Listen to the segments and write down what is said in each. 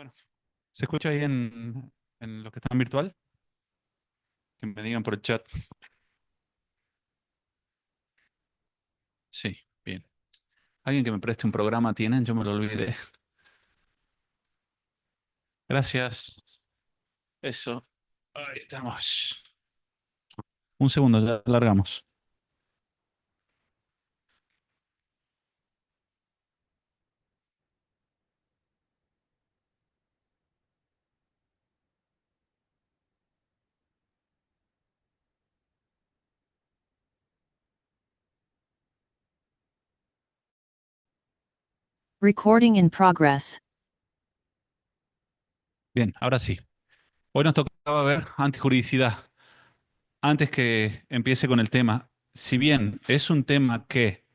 Bueno, ¿se escucha ahí en lo que está en virtual? Que me digan por el chat. Sí, bien. ¿Alguien que me preste un programa tienen? Yo me lo olvidé. Gracias. Eso. Ahí estamos. Un segundo, ya largamos. Recording in progress. Bien, ahora sí. Hoy nos tocaba ver antijuridicidad. Antes que empiece con el tema, si bien es un tema que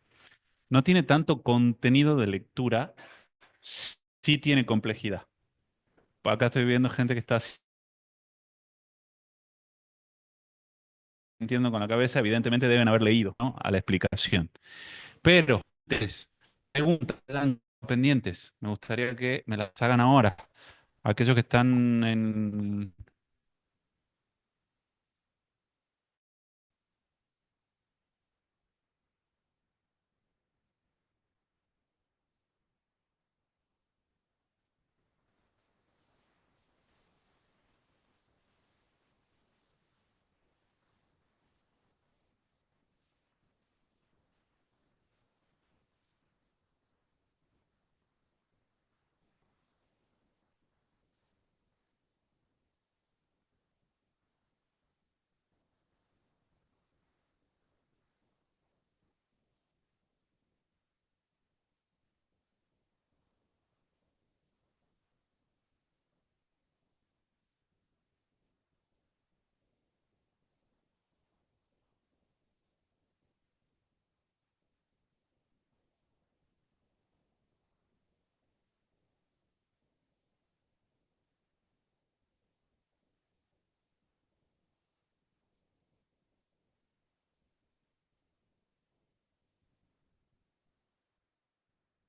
no tiene tanto contenido de lectura, sí tiene complejidad. Acá estoy viendo gente que está sintiendo con la cabeza, evidentemente deben haber leído, ¿no? A la explicación. Pero, ustedes, preguntas quedan pendientes. Me gustaría que me las hagan ahora. Aquellos que están en...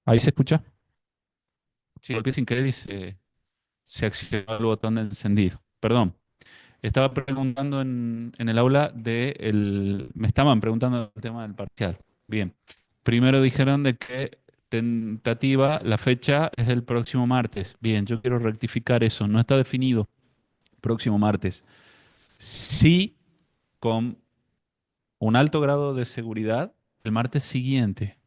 ¿Ahí se escucha? Sí, golpeé sin querer y se accionó el botón de encendido. Perdón. Estaba preguntando en el aula me estaban preguntando el tema del parcial. Bien. Primero dijeron de que tentativa, la fecha es el próximo martes. Bien, yo quiero rectificar eso. No está definido próximo martes. Sí, con un alto grado de seguridad, el martes siguiente.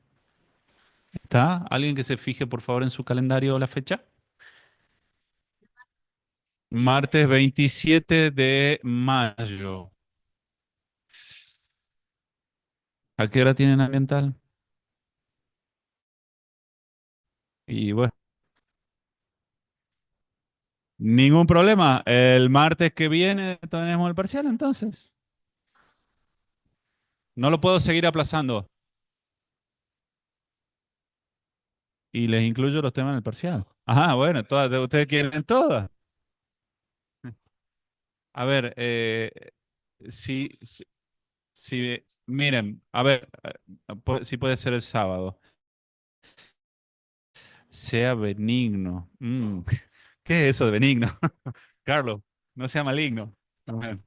¿Está? ¿Alguien que se fije, por favor, en su calendario la fecha? Martes 27 de mayo. ¿A qué hora tienen ambiental? Y bueno, ningún problema. El martes que viene tenemos el parcial, entonces. No lo puedo seguir aplazando. Y les incluyo los temas en el parcial. Ajá, bueno, todas, ustedes quieren todas. A ver, sí, sí, sí, miren, a ver, sí puede ser el sábado. Sea benigno. ¿Qué es eso de benigno? Carlos, no sea maligno. Bueno,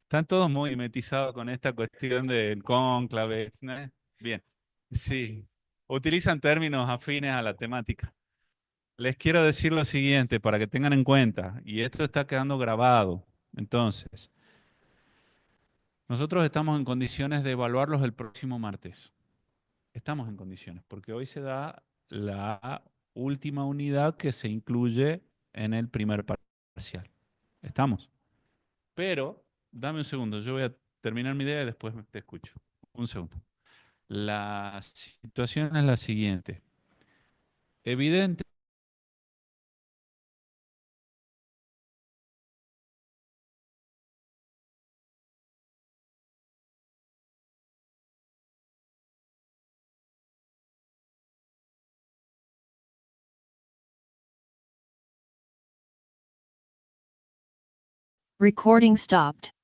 están todos muy mimetizados con esta cuestión del cónclave, ¿no? Bien, sí. Utilizan términos afines a la temática. Les quiero decir lo siguiente para que tengan en cuenta, y esto está quedando grabado. Entonces, nosotros estamos en condiciones de evaluarlos el próximo martes. Estamos en condiciones, porque hoy se da la última unidad que se incluye en el primer parcial. Estamos. Pero, dame un segundo, yo voy a terminar mi idea y después te escucho. Un segundo. La situación es la siguiente. Evidente. Recording stopped.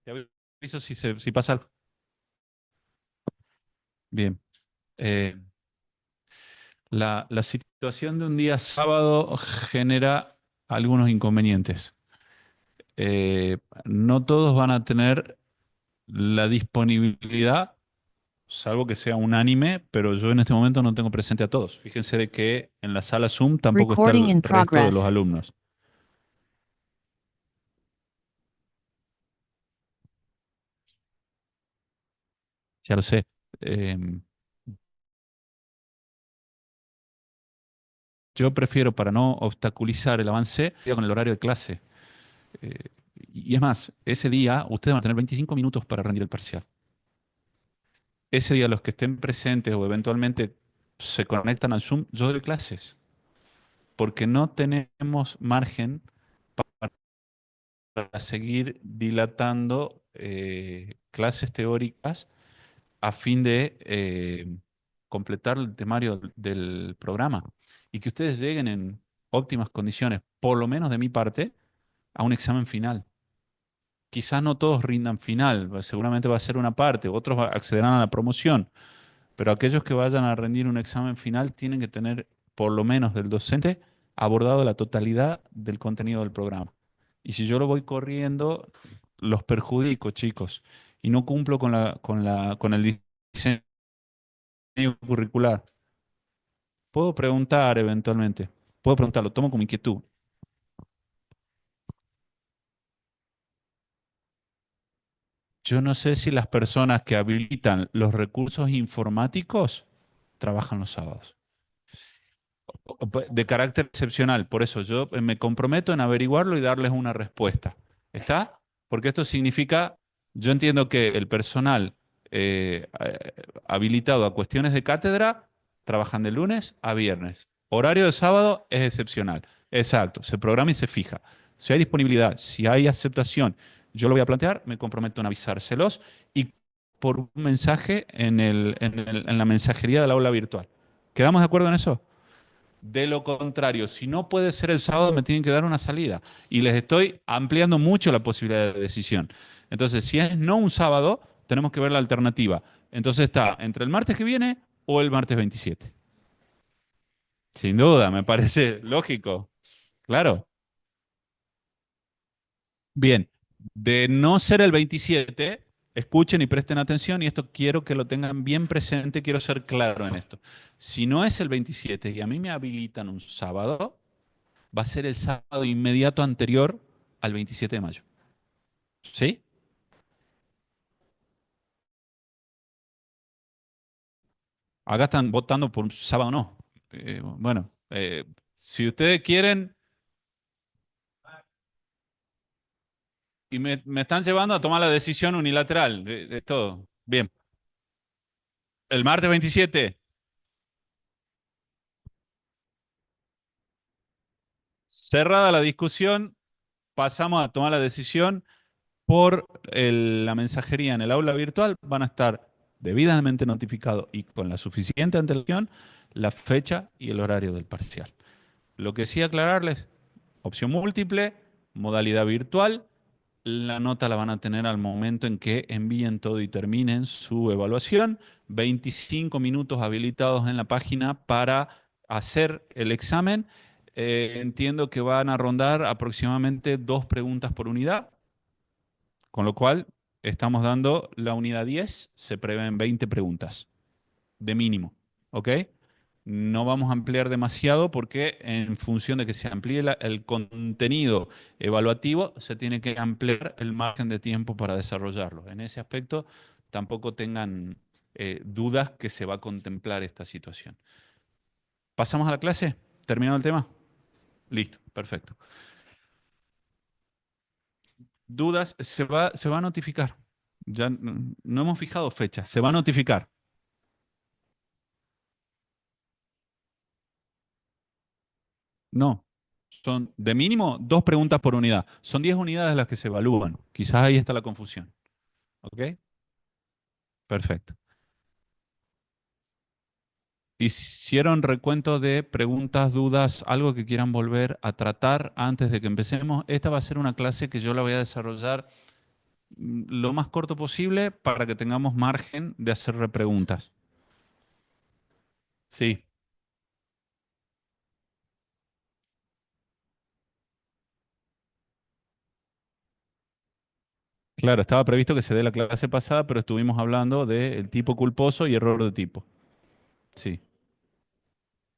Te aviso si pasa algo. Bien. Eh, la situación de un día sábado genera algunos inconvenientes. No todos van a tener la disponibilidad, salvo que sea unánime, pero yo en este momento no tengo presente a todos. Fíjense de que en la sala Zoom tampoco está Recording el in resto de los progress. alumnos. Ya lo sé. Em, yo prefiero, para no obstaculizar el avance, ir con el horario de clase. Eh, y es más, ese día ustedes van a tener 25 minutos para rendir el parcial. Ese día los que estén presentes o eventualmente se conectan al Zoom, yo doy clases, porque no tenemos margen para seguir dilatando clases teóricas a fin de completar el temario del programa y que ustedes lleguen en óptimas condiciones, por lo menos de mi parte, a un examen final. Quizás no todos rindan final, seguramente va a ser una parte, otros accederán a la promoción, pero aquellos que vayan a rendir un examen final tienen que tener, por lo menos del docente, abordado la totalidad del contenido del programa. Y si yo lo voy corriendo, los perjudico, chicos, y no cumplo con el diseño curricular. Puedo preguntar eventualmente, puedo preguntarlo, tomo como inquietud. Yo no sé si las personas que habilitan los recursos informáticos trabajan los sábados. De carácter excepcional. Por eso yo me comprometo en averiguarlo y darles una respuesta. ¿Está? Porque esto significa, yo entiendo que el personal habilitado a cuestiones de cátedra trabajan de lunes a viernes. Horario de sábado es excepcional. Exacto, se programa y se fija. Si hay disponibilidad, si hay aceptación, yo lo voy a plantear, me comprometo en avisárselos y por un mensaje en la mensajería del aula virtual. ¿Quedamos de acuerdo en eso? De lo contrario, si no puede ser el sábado, me tienen que dar una salida. Y les estoy ampliando mucho la posibilidad de decisión. Entonces, si es no un sábado, tenemos que ver la alternativa. Entonces está entre el martes que viene o el martes 27. Sin duda, me parece lógico. Claro. Bien. De no ser el 27, escuchen y presten atención, y esto quiero que lo tengan bien presente, quiero ser claro en esto. Si no es el 27 y a mí me habilitan un sábado, va a ser el sábado inmediato anterior al 27 de mayo. ¿Sí? Acá están votando por un sábado o no. Bueno, si ustedes quieren y me están llevando a tomar la decisión unilateral de todo. Bien, el martes 27, cerrada la discusión, pasamos a tomar la decisión por la mensajería en el aula virtual. Van a estar debidamente notificados y con la suficiente antelación la fecha y el horario del parcial. Lo que sí aclararles, opción múltiple, modalidad virtual. La nota la van a tener al momento en que envíen todo y terminen su evaluación. 25 minutos habilitados en la página para hacer el examen. Entiendo que van a rondar aproximadamente 2 preguntas por unidad, con lo cual estamos dando la unidad 10, se prevén 20 preguntas de mínimo, ¿ok? No vamos a ampliar demasiado porque en función de que se amplíe el contenido evaluativo, se tiene que ampliar el margen de tiempo para desarrollarlo. En ese aspecto, tampoco tengan dudas que se va a contemplar esta situación. ¿Pasamos a la clase? ¿Terminado el tema? Listo, perfecto. ¿Dudas? Se va a notificar. Ya no hemos fijado fecha, se va a notificar. No, son de mínimo 2 preguntas por unidad. Son 10 unidades las que se evalúan. Quizás ahí está la confusión. ¿Ok? Perfecto. ¿Hicieron recuento de preguntas, dudas, algo que quieran volver a tratar antes de que empecemos? Esta va a ser una clase que yo la voy a desarrollar lo más corto posible para que tengamos margen de hacer repreguntas. Sí, claro, estaba previsto que se dé la clase pasada, pero estuvimos hablando del tipo culposo y error de tipo. Sí.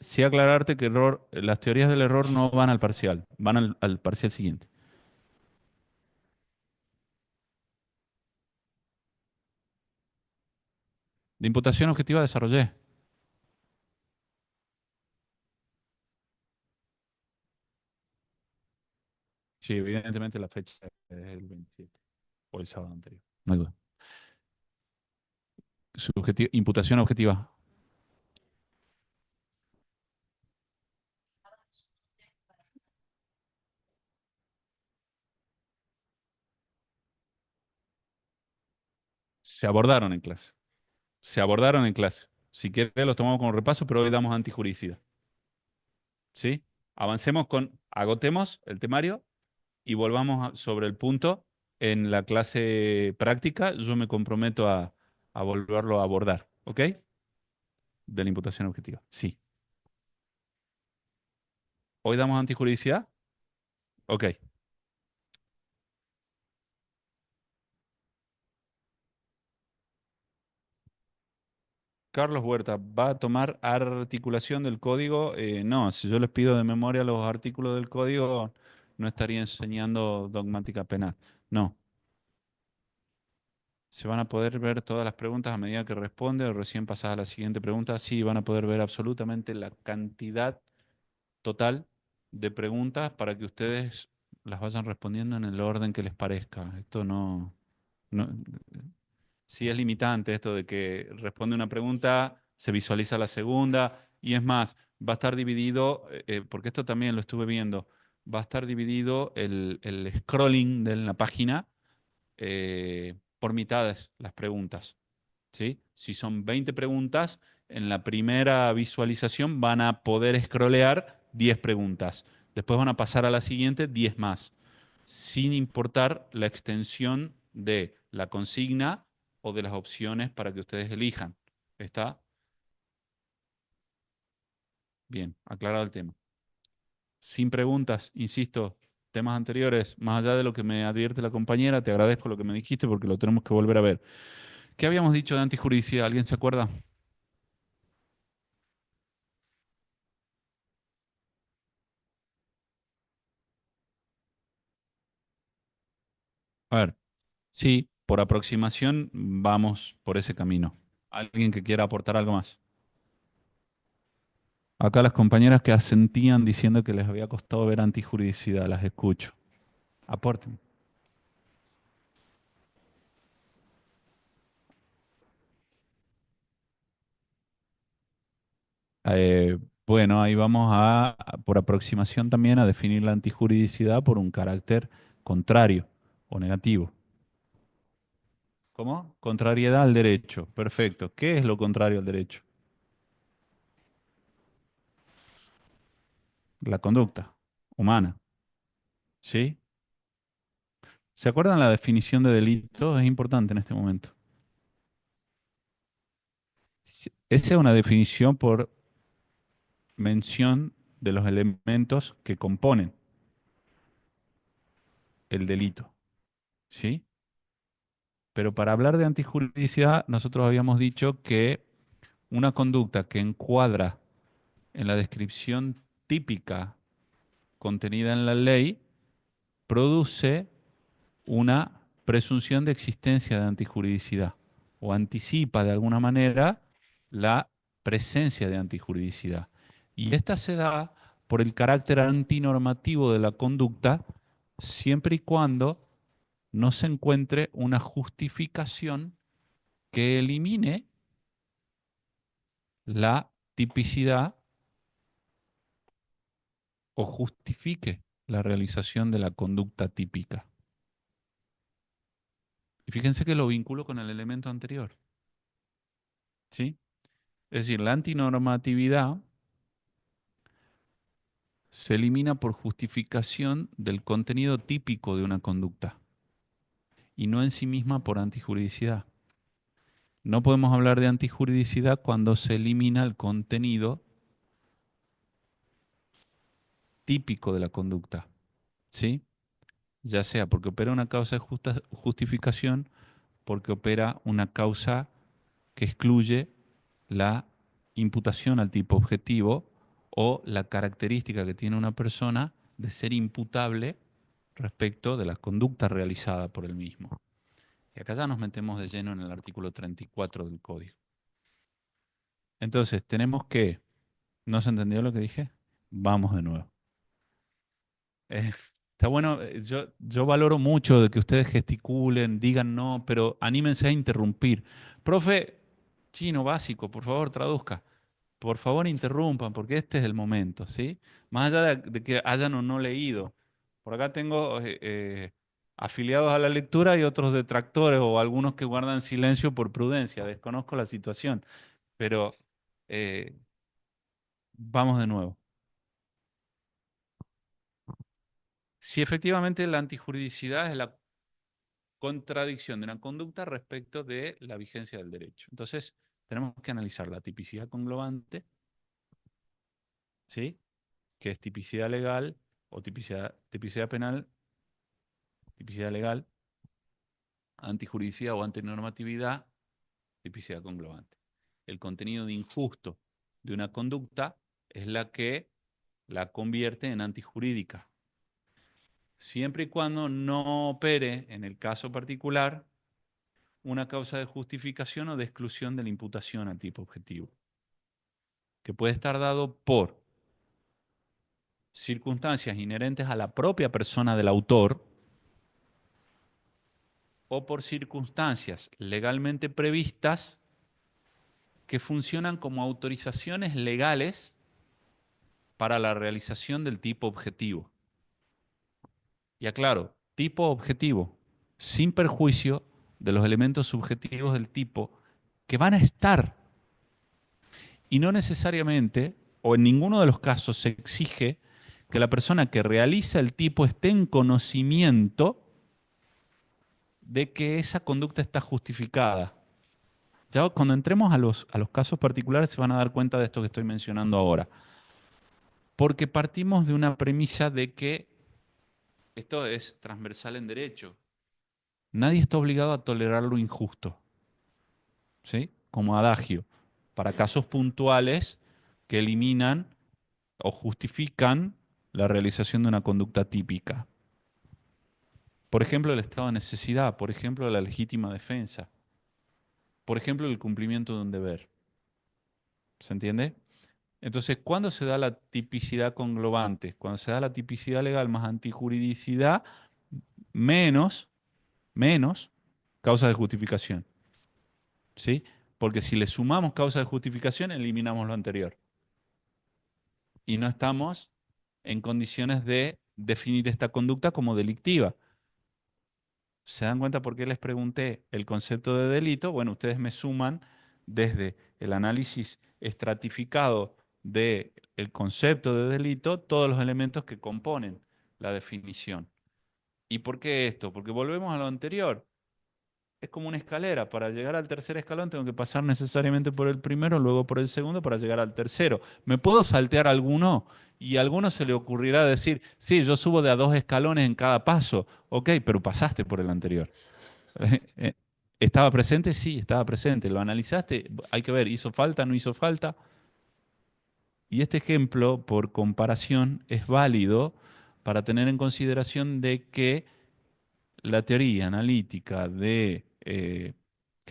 Sí aclararte que las teorías del error no van al parcial, van al parcial siguiente. De imputación objetiva desarrollé. Sí, evidentemente la fecha es el 27 o el sábado anterior. No hay duda. Imputación objetiva. Se abordaron en clase. Se abordaron en clase. Si quieres, los tomamos como repaso, pero hoy damos antijuricidad. ¿Sí? Agotemos el temario y volvamos sobre el punto en la clase práctica. Yo me comprometo a volverlo a abordar. ¿Ok? De la imputación objetiva. Sí. ¿Hoy damos antijuridicidad? Ok. Carlos Huerta, ¿va a tomar articulación del código? No, si yo les pido de memoria los artículos del código, no estaría enseñando dogmática penal. No. Se van a poder ver todas las preguntas a medida que responde o recién pasada a la siguiente pregunta. Sí, van a poder ver absolutamente la cantidad total de preguntas para que ustedes las vayan respondiendo en el orden que les parezca. Esto no, sí es limitante esto de que responde una pregunta, se visualiza la segunda, y es más, va a estar dividido, porque esto también lo estuve viendo, va a estar dividido el scrolling de la página por mitades las preguntas. ¿Sí? Si son 20 preguntas, en la primera visualización van a poder scrollear 10 preguntas. Después van a pasar a la siguiente 10 más, sin importar la extensión de la consigna o de las opciones para que ustedes elijan. ¿Está? Bien, aclarado el tema. Sin preguntas, insisto, temas anteriores, más allá de lo que me advierte la compañera, te agradezco lo que me dijiste porque lo tenemos que volver a ver. ¿Qué habíamos dicho de antijuridicidad? ¿Alguien se acuerda? A ver, sí, por aproximación vamos por ese camino. ¿Alguien que quiera aportar algo más? Acá las compañeras que asentían diciendo que les había costado ver antijuridicidad, las escucho. Aporten. Eh, bueno, ahí vamos por aproximación también, a definir la antijuridicidad por un carácter contrario o negativo. ¿Cómo? Contrariedad al derecho. Perfecto. ¿Qué es lo contrario al derecho? La conducta humana. ¿Sí? ¿Se acuerdan la definición de delito? Es importante en este momento. Esa es una definición por mención de los elementos que componen el delito. ¿Sí? Pero para hablar de antijuridicidad, nosotros habíamos dicho que una conducta que encuadra en la descripción típica contenida en la ley produce una presunción de existencia de antijuridicidad o anticipa de alguna manera la presencia de antijuridicidad. Y esta se da por el carácter antinormativo de la conducta siempre y cuando no se encuentre una justificación que elimine la tipicidad o justifique la realización de la conducta típica. Y fíjense que lo vinculo con el elemento anterior, ¿sí? Es decir, la antinormatividad se elimina por justificación del contenido típico de una conducta. y no en sí misma por antijuridicidad. No podemos hablar de antijuridicidad cuando se elimina el contenido típico de la conducta, ¿sí? Ya sea porque opera una causa de justificación, porque opera una causa que excluye la imputación al tipo objetivo o la característica que tiene una persona de ser imputable respecto de la conducta realizada por el mismo. Y acá ya nos metemos de lleno en el artículo 34 del código. Entonces, tenemos que... ¿No se entendió lo que dije? Vamos de nuevo. Eh, Está bueno, yo valoro mucho de que ustedes gesticulen, digan no, pero anímense a interrumpir. Profe, chino básico, por favor, traduzca. Por favor, interrumpan, porque este es el momento, ¿sí? Más allá de que hayan o no leído. Por acá tengo afiliados a la lectura y otros detractores o algunos que guardan silencio por prudencia. Desconozco la situación, pero eh, vamos de nuevo. Si efectivamente la antijuridicidad es la contradicción de una conducta respecto de la vigencia del derecho. Entonces, tenemos que analizar la tipicidad conglobante, ¿sí? Que es tipicidad legal o tipicidad penal, tipicidad legal, antijuridicidad o antinormatividad, tipicidad conglobante. El contenido de injusto de una conducta es la que la convierte en antijurídica, siempre y cuando no opere, en el caso particular, una causa de justificación o de exclusión de la imputación al tipo objetivo, que puede estar dado por circunstancias inherentes a la propia persona del autor o por circunstancias legalmente previstas que funcionan como autorizaciones legales para la realización del tipo objetivo. Y aclaro, tipo objetivo, sin perjuicio de los elementos subjetivos del tipo que van a estar. Y no necesariamente, o en ninguno de los casos, se exige que la persona que realiza el tipo esté en conocimiento de que esa conducta está justificada. Ya cuando entremos a los casos particulares se van a dar cuenta de esto que estoy mencionando ahora. Porque partimos de una premisa de que esto es transversal en derecho. Nadie está obligado a tolerar lo injusto, ¿sí? Como adagio, para casos puntuales que eliminan o justifican la realización de una conducta típica. Por ejemplo, el estado de necesidad, por ejemplo, la legítima defensa, por ejemplo, el cumplimiento de un deber. ¿Se entiende? Entonces, ¿cuándo se da la tipicidad conglobante? Cuando se da la tipicidad legal más antijuridicidad, menos, menos causa de justificación. ¿Sí? Porque si le sumamos causa de justificación, eliminamos lo anterior. Y no estamos en condiciones de definir esta conducta como delictiva. ¿Se dan cuenta por qué les pregunté el concepto de delito? Bueno, ustedes me suman desde el análisis estratificado del concepto de delito todos los elementos que componen la definición. ¿Y por qué esto? Porque volvemos a lo anterior. Es como una escalera. Para llegar al tercer escalón tengo que pasar necesariamente por el primero, luego por el segundo para llegar al tercero. ¿Me puedo saltear alguno? Y a alguno se le ocurrirá decir, sí, yo subo de a 2 escalones en cada paso. Ok, pero pasaste por el anterior. Eh, ¿Estaba presente? Sí, estaba presente. ¿Lo analizaste? Hay que ver, ¿hizo falta? ¿No hizo falta? Y este ejemplo, por comparación, es válido para tener en consideración de que la teoría analítica que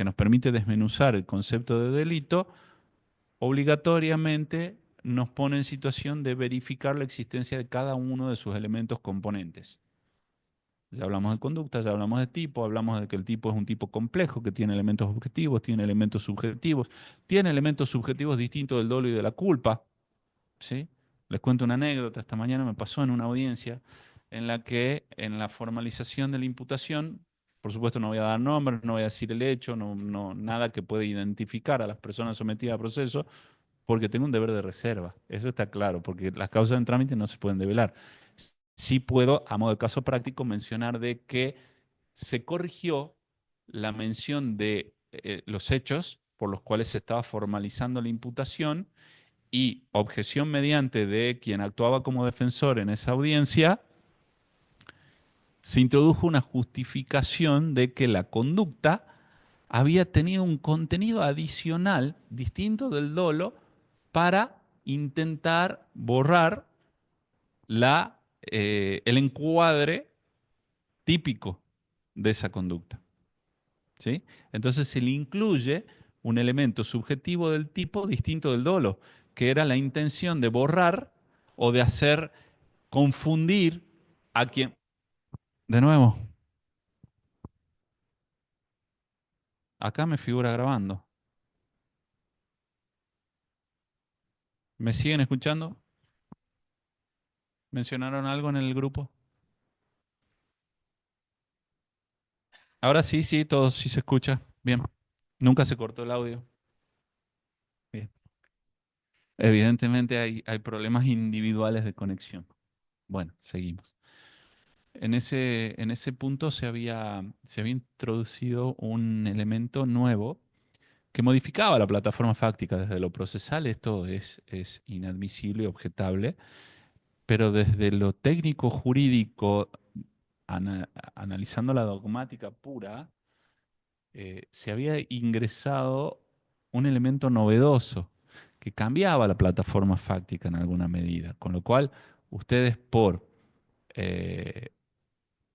nos permite desmenuzar el concepto de delito, obligatoriamente nos pone en situación de verificar la existencia de cada uno de sus elementos componentes. Ya hablamos de conducta, ya hablamos de tipo, hablamos de que el tipo es un tipo complejo, que tiene elementos objetivos, tiene elementos subjetivos, tiene elementos subjetivos distintos del dolo y de la culpa, ¿sí? Les cuento una anécdota, esta mañana me pasó en una audiencia en la que en la formalización de la imputación, por supuesto no voy a dar nombres, no voy a decir el hecho, nada que pueda identificar a las personas sometidas a proceso, porque tengo un deber de reserva, eso está claro, porque las causas en trámite no se pueden develar. Sí puedo, a modo de caso práctico, mencionar de que se corrigió la mención de los hechos por los cuales se estaba formalizando la imputación y objeción mediante de quien actuaba como defensor en esa audiencia, se introdujo una justificación de que la conducta había tenido un contenido adicional distinto del dolo para intentar borrar el encuadre típico de esa conducta. ¿Sí? Entonces se le incluye un elemento subjetivo del tipo distinto del dolo, que era la intención de borrar o de hacer confundir a quien... De nuevo, acá me figura grabando. ¿Me siguen escuchando? ¿Mencionaron algo en el grupo? Ahora sí, sí, todos sí se escucha. Bien. Nunca se cortó el audio. Bien. Evidentemente hay problemas individuales de conexión. Bueno, seguimos. En ese punto se había introducido un elemento nuevo que modificaba la plataforma fáctica desde lo procesal. Esto es inadmisible y objetable, pero desde lo técnico jurídico, analizando la dogmática pura, se había ingresado un elemento novedoso que cambiaba la plataforma fáctica en alguna medida, con lo cual ustedes eh,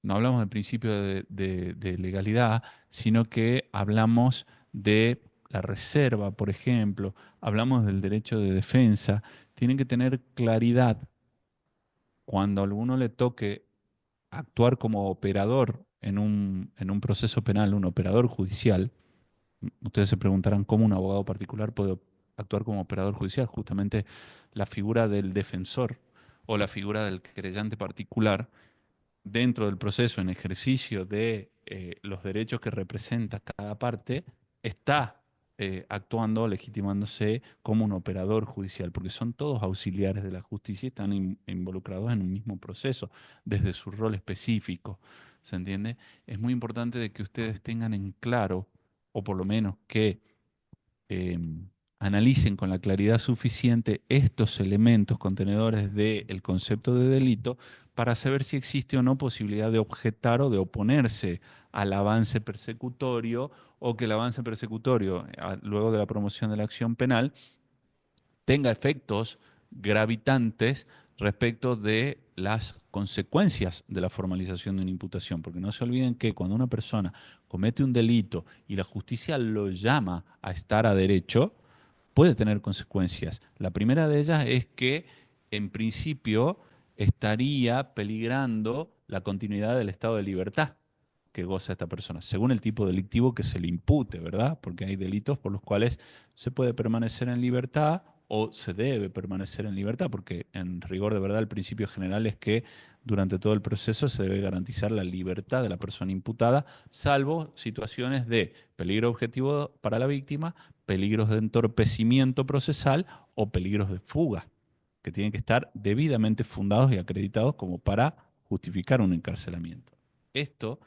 no hablamos del principio de legalidad, sino que hablamos de la reserva, por ejemplo, hablamos del derecho de defensa, tienen que tener claridad cuando a alguno le toque actuar como operador en un proceso penal, un operador judicial. Ustedes se preguntarán cómo un abogado particular puede actuar como operador judicial. Justamente la figura del defensor o la figura del querellante particular dentro del proceso, en ejercicio de los derechos que representa cada parte, está actuando, legitimándose como un operador judicial, porque son todos auxiliares de la justicia y están involucrados en un mismo proceso, desde su rol específico. ¿Se entiende? Es muy importante de que ustedes tengan en claro, o por lo menos que eh, analicen con la claridad suficiente estos elementos contenedores del concepto de delito para saber si existe o no posibilidad de objetar o de oponerse al avance persecutorio o que el avance persecutorio, luego de la promoción de la acción penal, tenga efectos gravitantes respecto de las consecuencias de la formalización de una imputación. Porque no se olviden que cuando una persona comete un delito y la justicia lo llama a estar a derecho, puede tener consecuencias. La primera de ellas es que, en principio, estaría peligrando la continuidad del estado de libertad que goza esta persona, según el tipo delictivo que se le impute, ¿verdad? Porque hay delitos por los cuales se puede permanecer en libertad o se debe permanecer en libertad, porque en rigor de verdad el principio general es que durante todo el proceso se debe garantizar la libertad de la persona imputada, salvo situaciones de peligro objetivo para la víctima, peligros de entorpecimiento procesal o peligros de fuga, que tienen que estar debidamente fundados y acreditados como para justificar un encarcelamiento. Esto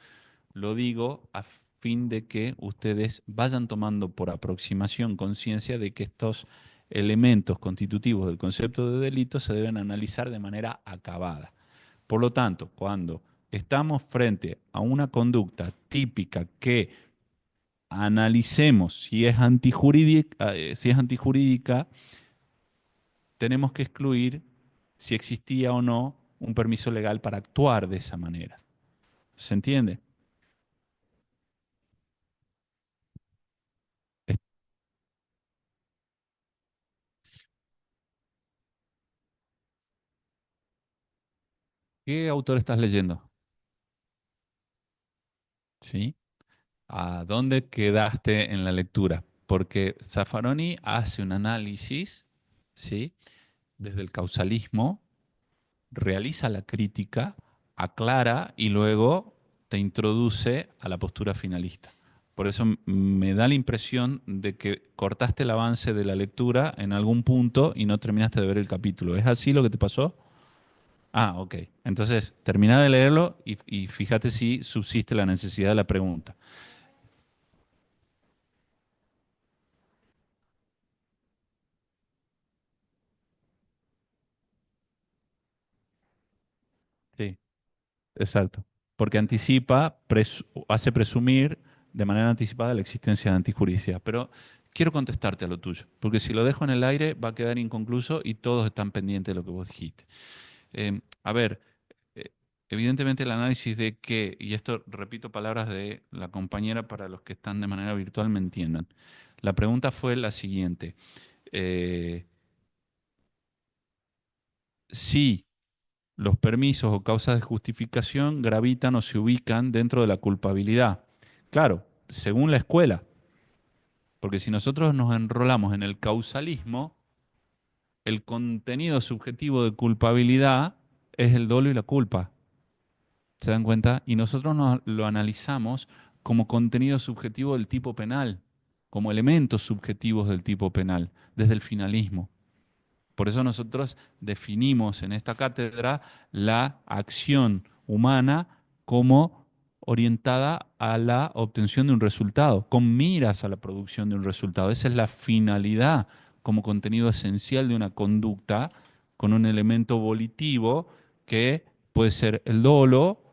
lo digo a fin de que ustedes vayan tomando por aproximación conciencia de que estos elementos constitutivos del concepto de delito se deben analizar de manera acabada. Por lo tanto, cuando estamos frente a una conducta típica que analicemos si es antijurídica, tenemos que excluir si existía o no un permiso legal para actuar de esa manera. ¿Se entiende? ¿Qué autor estás leyendo? ¿Sí? ¿A dónde quedaste en la lectura? Porque Zaffaroni hace un análisis, ¿sí? Desde el causalismo, realiza la crítica, aclara y luego te introduce a la postura finalista. Por eso me da la impresión de que cortaste el avance de la lectura en algún punto y no terminaste de ver el capítulo. ¿Es así lo que te pasó? Ah, ok. Entonces, termina de leerlo y fíjate si subsiste la necesidad de la pregunta. Sí, exacto. Porque anticipa, hace presumir de manera anticipada la existencia de antijuridicidad. Pero quiero contestarte a lo tuyo, porque si lo dejo en el aire va a quedar inconcluso y todos están pendientes de lo que vos dijiste. A ver, eh, evidentemente el análisis de que, y esto repito palabras de la compañera para los que están de manera virtual me entiendan. La pregunta fue la siguiente. eh, si los permisos o causas de justificación gravitan o se ubican dentro de la culpabilidad. Claro, según la escuela, porque si nosotros nos enrolamos en el causalismo, el contenido subjetivo de culpabilidad es el dolo y la culpa. ¿Se dan cuenta? Y nosotros lo analizamos como contenido subjetivo del tipo penal, como elementos subjetivos del tipo penal, desde el finalismo. Por eso nosotros definimos en esta cátedra la acción humana como orientada a la obtención de un resultado, con miras a la producción de un resultado. Esa es la finalidad como contenido esencial de una conducta con un elemento volitivo que puede ser el dolo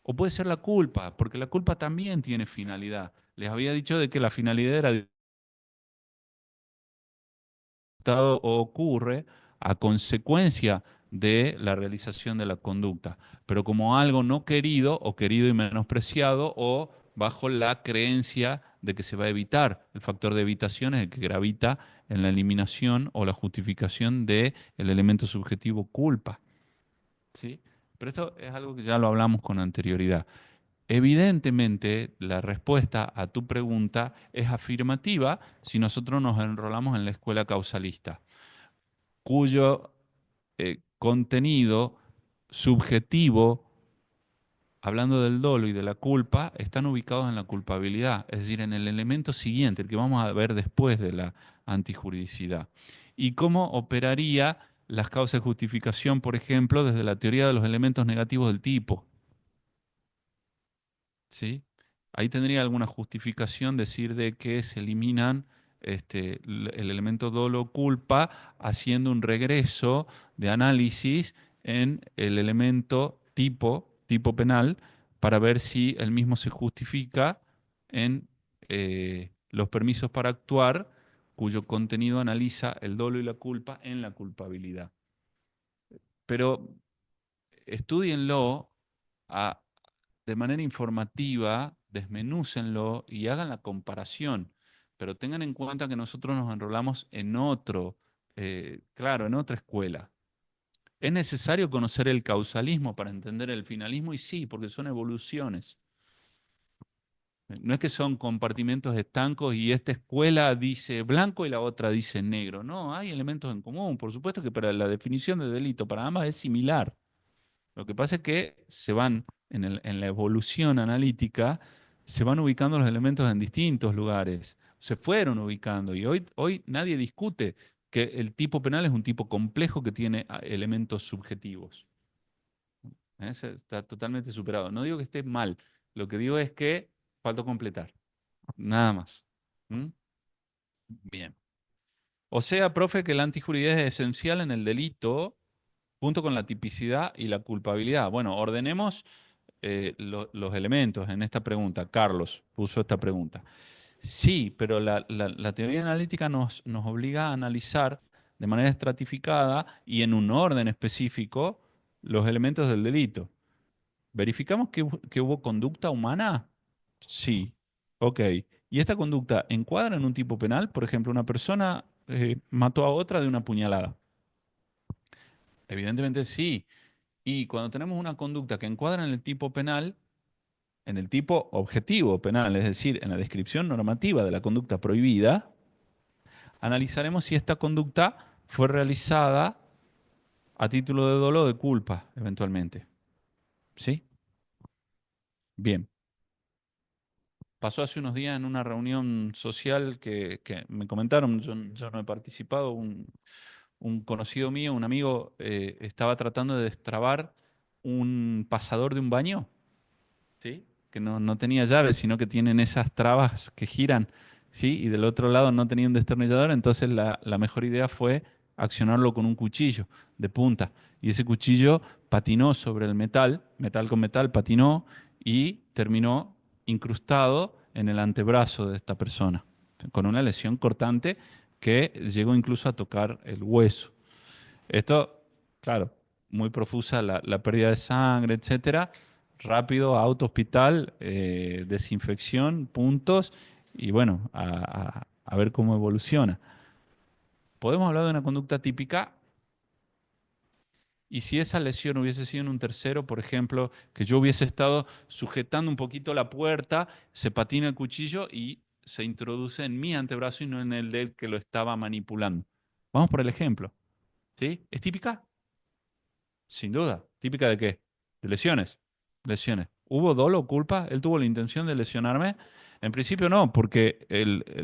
o puede ser la culpa, porque la culpa también tiene finalidad. Les había dicho de que la finalidad era resultado ocurre a consecuencia de la realización de la conducta, pero como algo no querido o querido y menospreciado o bajo la creencia de que se va a evitar. El factor de evitación es el que gravita en la eliminación o la justificación del elemento subjetivo culpa. ¿Sí? Pero esto es algo que ya lo hablamos con anterioridad. Evidentemente, la respuesta a tu pregunta es afirmativa si nosotros nos enrolamos en la escuela causalista cuyo contenido subjetivo, hablando del dolo y de la culpa, están ubicados en la culpabilidad, es decir, en el elemento siguiente, el que vamos a ver después de la antijuridicidad. Y cómo operaría las causas de justificación, por ejemplo, desde la teoría de los elementos negativos del tipo. ¿Sí? Ahí tendría alguna justificación decir de que se eliminan el elemento dolo culpa haciendo un regreso de análisis en el elemento tipo penal, para ver si el mismo se justifica en los permisos para actuar, cuyo contenido analiza el dolo y la culpa en la culpabilidad. Pero estúdienlo a- de manera informativa, desmenúcenlo y hagan la comparación. Pero tengan en cuenta que nosotros nos enrolamos en otro, claro, en otra escuela. ¿Es necesario conocer el causalismo para entender el finalismo? Y sí, porque son evoluciones. No es que son compartimentos estancos y esta escuela dice blanco y la otra dice negro. No, hay elementos en común. Por supuesto que para la definición de delito para ambas es similar. Lo que pasa es que se van, en la evolución analítica, se van ubicando los elementos en distintos lugares. Se fueron ubicando y hoy nadie discute que el tipo penal es un tipo complejo que tiene elementos subjetivos. Eso está totalmente superado. No digo que esté mal, lo que digo es que falta completar, nada más. ¿Mm? Bien. O sea, profe, que la antijuridad es esencial en el delito, junto con la tipicidad y la culpabilidad. Bueno, ordenemos los elementos en esta pregunta. Carlos puso esta pregunta. Sí, pero la teoría analítica nos obliga a analizar de manera estratificada y en un orden específico los elementos del delito. ¿Verificamos que hubo conducta humana? Sí. Ok. ¿Y esta conducta encuadra en un tipo penal? Por ejemplo, una persona mató a otra de una puñalada. Evidentemente sí. Y cuando tenemos una conducta que encuadra en el tipo penal, en el tipo objetivo penal, es decir, en la descripción normativa de la conducta prohibida, analizaremos si esta conducta fue realizada a título de dolo o de culpa, eventualmente. ¿Sí? Bien. Pasó hace unos días en una reunión social que me comentaron, yo no he participado, un conocido mío, un amigo, estaba tratando de destrabar un pasador de un baño, ¿sí? Que no tenía llave, sino que tienen esas trabas que giran, ¿sí? Y del otro lado no tenía un destornillador, entonces la mejor idea fue accionarlo con un cuchillo de punta. Y ese cuchillo patinó sobre el metal, metal con metal, patinó y terminó incrustado en el antebrazo de esta persona, con una lesión cortante que llegó incluso a tocar el hueso. Esto, claro, muy profusa la pérdida de sangre, etcétera. Rápido, auto, hospital, desinfección, puntos, y bueno, a ver cómo evoluciona. Podemos hablar de una conducta típica, y si esa lesión hubiese sido en un tercero, por ejemplo, que yo hubiese estado sujetando un poquito la puerta, se patina el cuchillo y se introduce en mi antebrazo y no en el del que lo estaba manipulando. Vamos por el ejemplo, ¿sí? ¿Es típica? Sin duda. ¿Típica de qué? De lesiones. Lesiones. ¿Hubo dolo o culpa? ¿Él tuvo la intención de lesionarme? En principio no, porque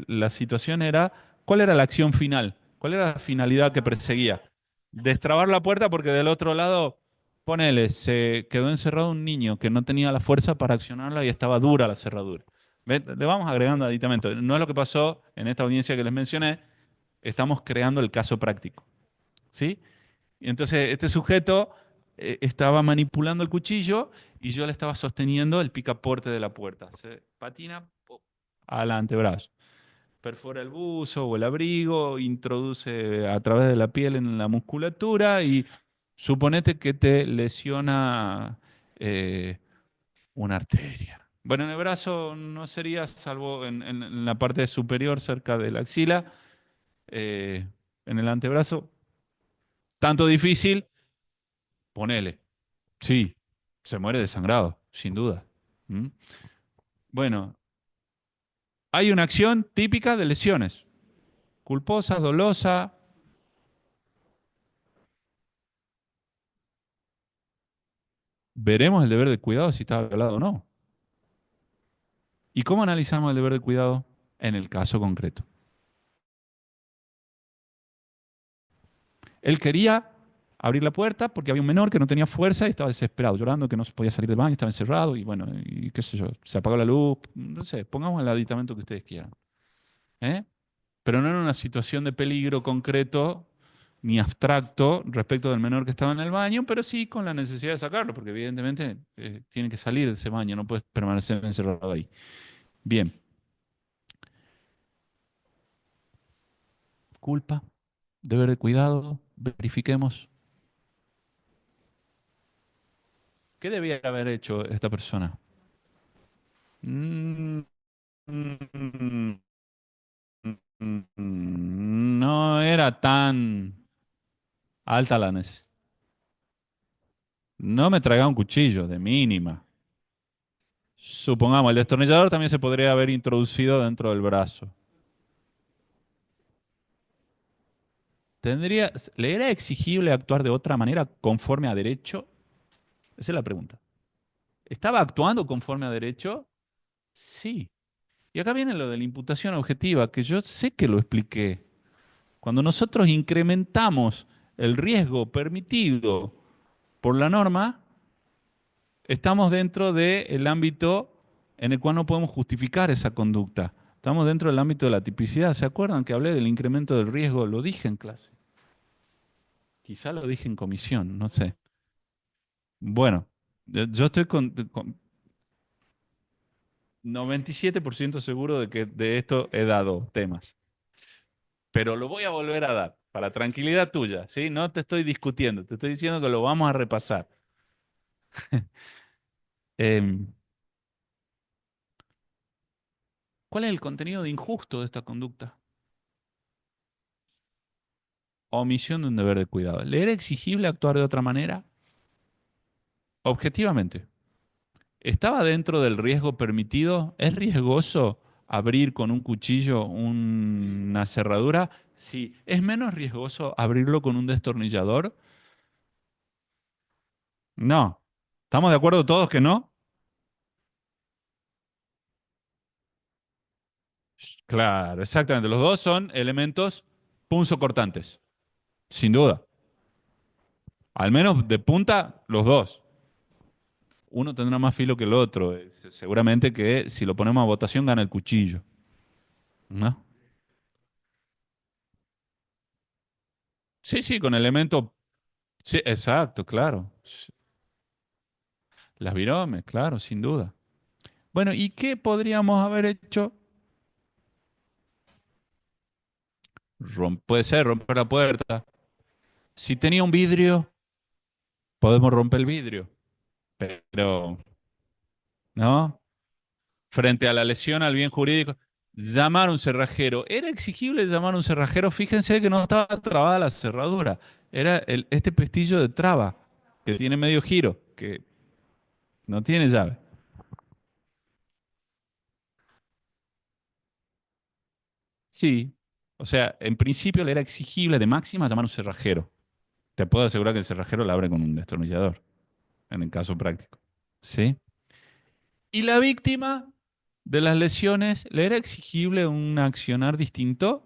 la situación era, ¿cuál era la acción final? ¿Cuál era la finalidad que perseguía? Destrabar la puerta porque del otro lado, ponele, se quedó encerrado un niño que no tenía la fuerza para accionarla y estaba dura la cerradura. ¿Ve? Le vamos agregando aditamentos. No es lo que pasó en esta audiencia que les mencioné, estamos creando el caso práctico. ¿Sí? Y entonces este sujeto estaba manipulando el cuchillo y yo le estaba sosteniendo el picaporte de la puerta. Se patina ¡pum! Al antebrazo. Perfora el buzo o el abrigo, introduce a través de la piel en la musculatura y suponete que te lesiona eh, una arteria. Bueno, en el brazo no sería, salvo en la parte superior, cerca de la axila, eh, en el antebrazo, tanto difícil, ponele. Sí, se muere desangrado, sin duda. ¿Mm? Bueno, hay una acción típica de lesiones, culposa, dolosa. Veremos el deber de cuidado si está violado o no. ¿Y cómo analizamos el deber de cuidado? En el caso concreto. Él quería abrir la puerta porque había un menor que no tenía fuerza y estaba desesperado, llorando que no se podía salir del baño, estaba encerrado y bueno, y qué sé yo, se apagó la luz, no sé, pongamos el aditamento que ustedes quieran. ¿Eh? Pero no era una situación de peligro concreto ni abstracto respecto del menor que estaba en el baño, pero sí con la necesidad de sacarlo, porque evidentemente tiene que salir de ese baño, no puedes permanecer encerrado ahí. Bien, culpa, deber de cuidado, verifiquemos. ¿Qué debía haber hecho esta persona? Mm, mm, no era tan alta la necesidad. No me traiga un cuchillo, de mínima. Supongamos, el destornillador también se podría haber introducido dentro del brazo. ¿Le era exigible actuar de otra manera conforme a derecho? Esa es la pregunta. ¿Estaba actuando conforme a derecho? Sí. Y acá viene lo de la imputación objetiva, que yo sé que lo expliqué. Cuando nosotros incrementamos el riesgo permitido por la norma, estamos dentro del ámbito en el cual no podemos justificar esa conducta. Estamos dentro del ámbito de la tipicidad. ¿Se acuerdan que hablé del incremento del riesgo? Lo dije en clase. Quizá lo dije en comisión, no sé. Bueno, yo estoy con 97% seguro de que de esto he dado temas, pero lo voy a volver a dar para tranquilidad tuya, ¿sí? No te estoy discutiendo, te estoy diciendo que lo vamos a repasar. Em, ¿Cuál es el contenido de injusto de esta conducta? Omisión de un deber de cuidado. ¿Le era exigible actuar de otra manera? Objetivamente, ¿estaba dentro del riesgo permitido? ¿Es riesgoso abrir con un cuchillo una cerradura? Sí. ¿Es menos riesgoso abrirlo con un destornillador? No. ¿Estamos de acuerdo todos que no? Claro, exactamente. Los dos son elementos punzocortantes. sin duda. Al menos de punta, los dos. Uno tendrá más filo que el otro. Seguramente que si lo ponemos a votación gana el cuchillo, ¿no? Sí, sí, con elementos. Sí, exacto, claro. Las viromes, claro, sin duda. Bueno, ¿y qué podríamos haber hecho? Puede ser romper la puerta. Si tenía un vidrio, podemos romper el vidrio. Pero, ¿no? Frente a la lesión al bien jurídico, llamar a un cerrajero. ¿Era exigible llamar a un cerrajero? Fíjense que no estaba trabada la cerradura. Era este pestillo de traba, que tiene medio giro, que no tiene llave. Sí. O sea, en principio le era exigible de máxima llamar a un cerrajero. Te puedo asegurar que el cerrajero la abre con un destornillador, en el caso práctico. ¿Sí? ¿Y la víctima de las lesiones le era exigible un accionar distinto?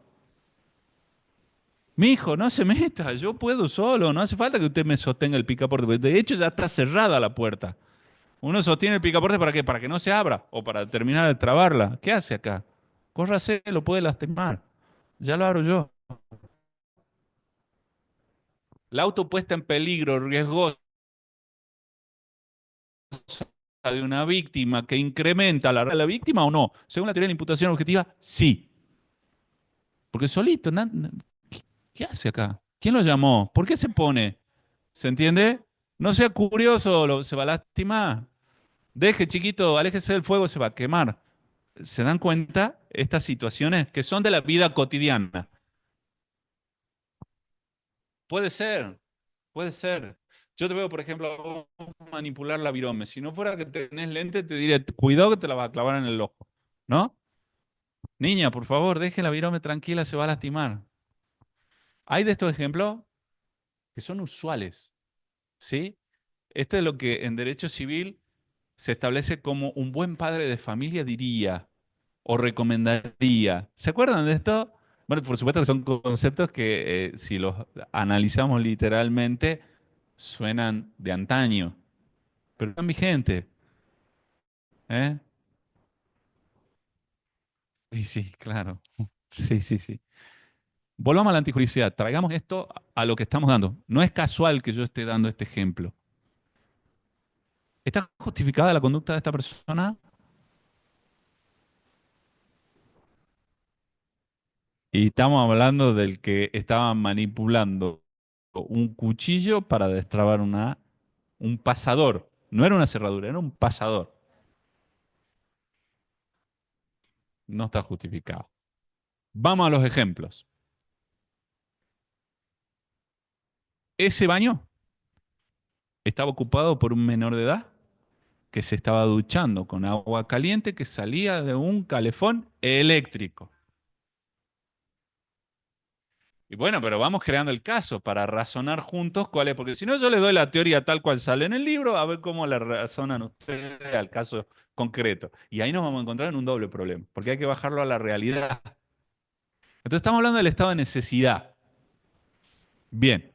Mi hijo, no se meta, yo puedo solo, no hace falta que usted me sostenga el picaporte, porque de hecho ya está cerrada la puerta. Uno sostiene el picaporte ¿para qué? Para que no se abra o para terminar de trabarla. ¿Qué hace acá? Córrase, lo puede lastimar. Ya lo abro yo. La auto puesta en peligro, riesgosa de una víctima que incrementa la víctima o no, según la teoría de la imputación objetiva, sí. Porque solito, ¿qué hace acá? ¿Quién lo llamó? ¿Por qué se pone? ¿Se entiende? No sea curioso, se va a lastimar. Deje, chiquito, aléjese del fuego, se va a quemar. ¿Se dan cuenta estas situaciones que son de la vida cotidiana? Puede ser, puede ser. Yo te veo, por ejemplo, a vos manipular la virome. Si no fuera que tenés lente, te diría, cuidado que te la va a clavar en el ojo. ¿No? Niña, por favor, deje la virome tranquila, se va a lastimar. Hay de estos ejemplos que son usuales, ¿sí? Esto es lo que en derecho civil se establece como un buen padre de familia diría o recomendaría. ¿Se acuerdan de esto? Bueno, por supuesto que son conceptos que si los analizamos literalmente suenan de antaño, pero están vigentes. ¿Eh? Y sí, claro. Sí, sí, sí. Volvamos a la antijuricidad. Traigamos esto a lo que estamos dando. No es casual que yo esté dando este ejemplo. ¿Está justificada la conducta de esta persona? Y estamos hablando del que estaba manipulando un cuchillo para destrabar un pasador. No era una cerradura, era un pasador. No está justificado. Vamos a los ejemplos. Ese baño estaba ocupado por un menor de edad que se estaba duchando con agua caliente que salía de un calefón eléctrico. Y bueno, pero vamos creando el caso para razonar juntos cuál es, porque si no yo les doy la teoría tal cual sale en el libro, a ver cómo la razonan ustedes al caso concreto. Y ahí nos vamos a encontrar en un doble problema, porque hay que bajarlo a la realidad. Entonces estamos hablando del estado de necesidad. Bien,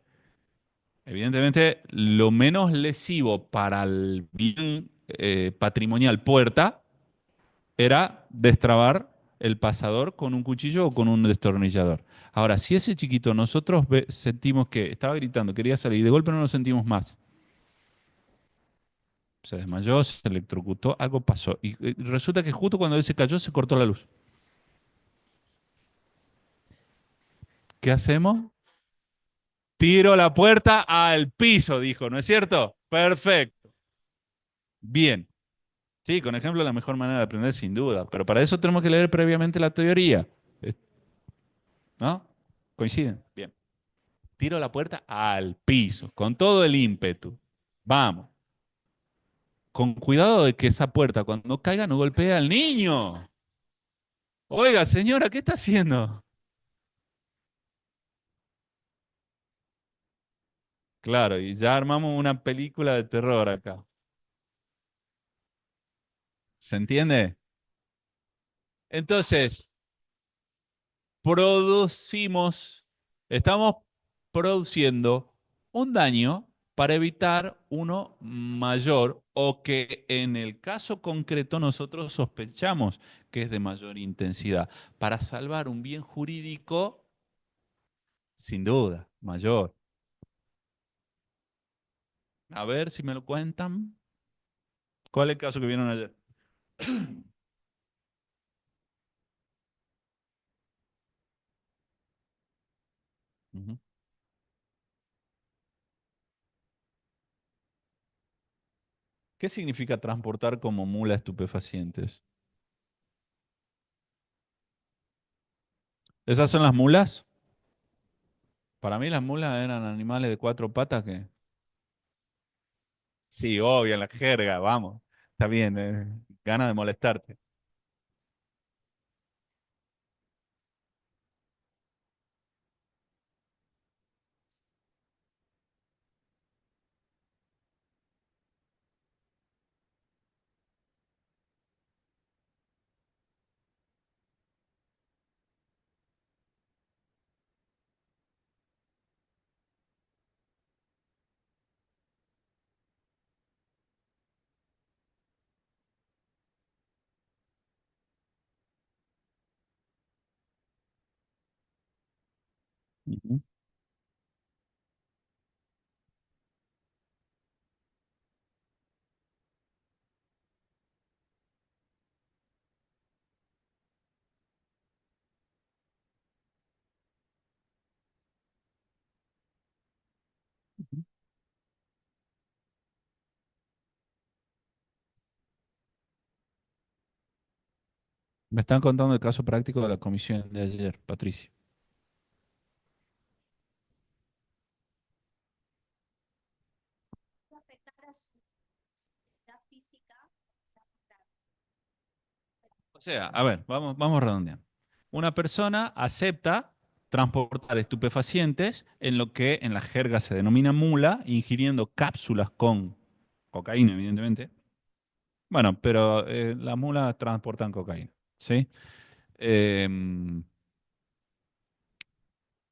evidentemente lo menos lesivo para el bien patrimonial puerta era destrabar el pasador con un cuchillo o con un destornillador. Ahora, si ese chiquito nosotros sentimos que estaba gritando, quería salir y de golpe no lo sentimos más, se desmayó, se electrocutó, algo pasó. Y resulta que justo cuando él se cayó se cortó la luz. ¿Qué hacemos? Tiro la puerta al piso, dijo, ¿no es cierto? Perfecto. Bien. Sí, con ejemplo la mejor manera de aprender sin duda, pero para eso tenemos que leer previamente la teoría. ¿No? ¿Coinciden? Bien. Tiro la puerta al piso, con todo el ímpetu. Vamos. Con cuidado de que esa puerta cuando caiga no golpee al niño. Oiga, señora, ¿qué está haciendo? Claro, y ya armamos una película de terror acá. ¿Se entiende? Entonces, producimos, estamos produciendo un daño para evitar uno mayor o que en el caso concreto nosotros sospechamos que es de mayor intensidad, para salvar un bien jurídico, sin duda, mayor. A ver si me lo cuentan. ¿Cuál es el caso que vieron ayer? Ujú. ¿Qué significa transportar como mula estupefacientes? ¿Esas son las mulas? Para mí las mulas eran animales de cuatro patas que... Sí, obvio, en la jerga, vamos. Está bien, gana de molestarte. Ujú. Me están contando el caso práctico de la comisión de ayer, Patricia. O sea, a ver, vamos redondeando. Una persona acepta transportar estupefacientes en lo que en la jerga se denomina mula, ingiriendo cápsulas con cocaína, evidentemente. Bueno, pero las mulas transportan cocaína, ¿sí? Em,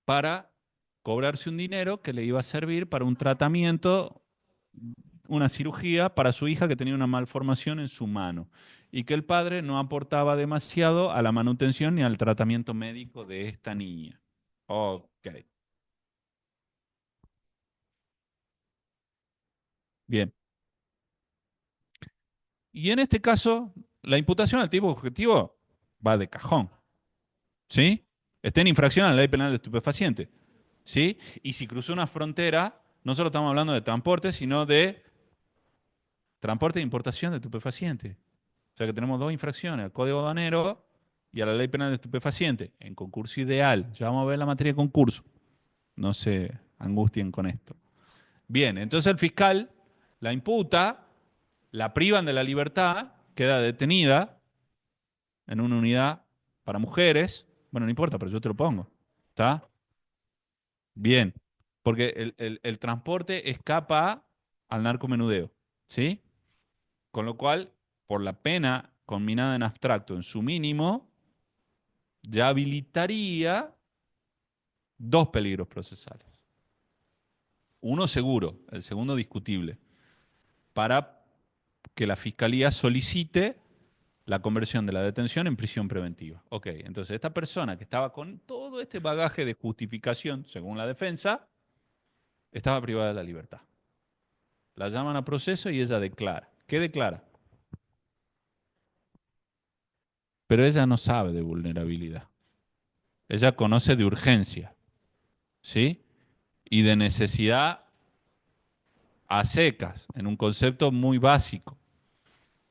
para cobrarse un dinero que le iba a servir para un tratamiento, una cirugía para su hija que tenía una malformación en su mano y que el padre no aportaba demasiado a la manutención ni al tratamiento médico de esta niña. Ok, bien. Y en este caso, la imputación al tipo objetivo va de cajón, ¿sí? Está en infracción a la ley penal de estupefaciente, ¿sí? Y si cruzó una frontera, no solo estamos hablando de transporte, sino de transporte e importación de estupefacientes. O sea que tenemos dos infracciones, al Código Aduanero y a la Ley Penal de Estupefacientes, en concurso ideal. Ya vamos a ver la materia de concurso. No se angustien con esto. Bien, entonces el fiscal la imputa, la privan de la libertad, queda detenida en una unidad para mujeres. Bueno, no importa, pero yo te lo pongo. ¿Está? Bien, porque el transporte escapa al narcomenudeo. ¿Sí? Con lo cual, por la pena combinada en abstracto en su mínimo, ya habilitaría dos peligros procesales. Uno seguro, el segundo discutible, para que la fiscalía solicite la conversión de la detención en prisión preventiva. Ok, entonces esta persona que estaba con todo este bagaje de justificación, según la defensa, estaba privada de la libertad. La llaman a proceso y ella declara. ¿Qué declara? Pero ella no sabe de vulnerabilidad. Ella conoce de urgencia, ¿sí? Y de necesidad a secas, en un concepto muy básico.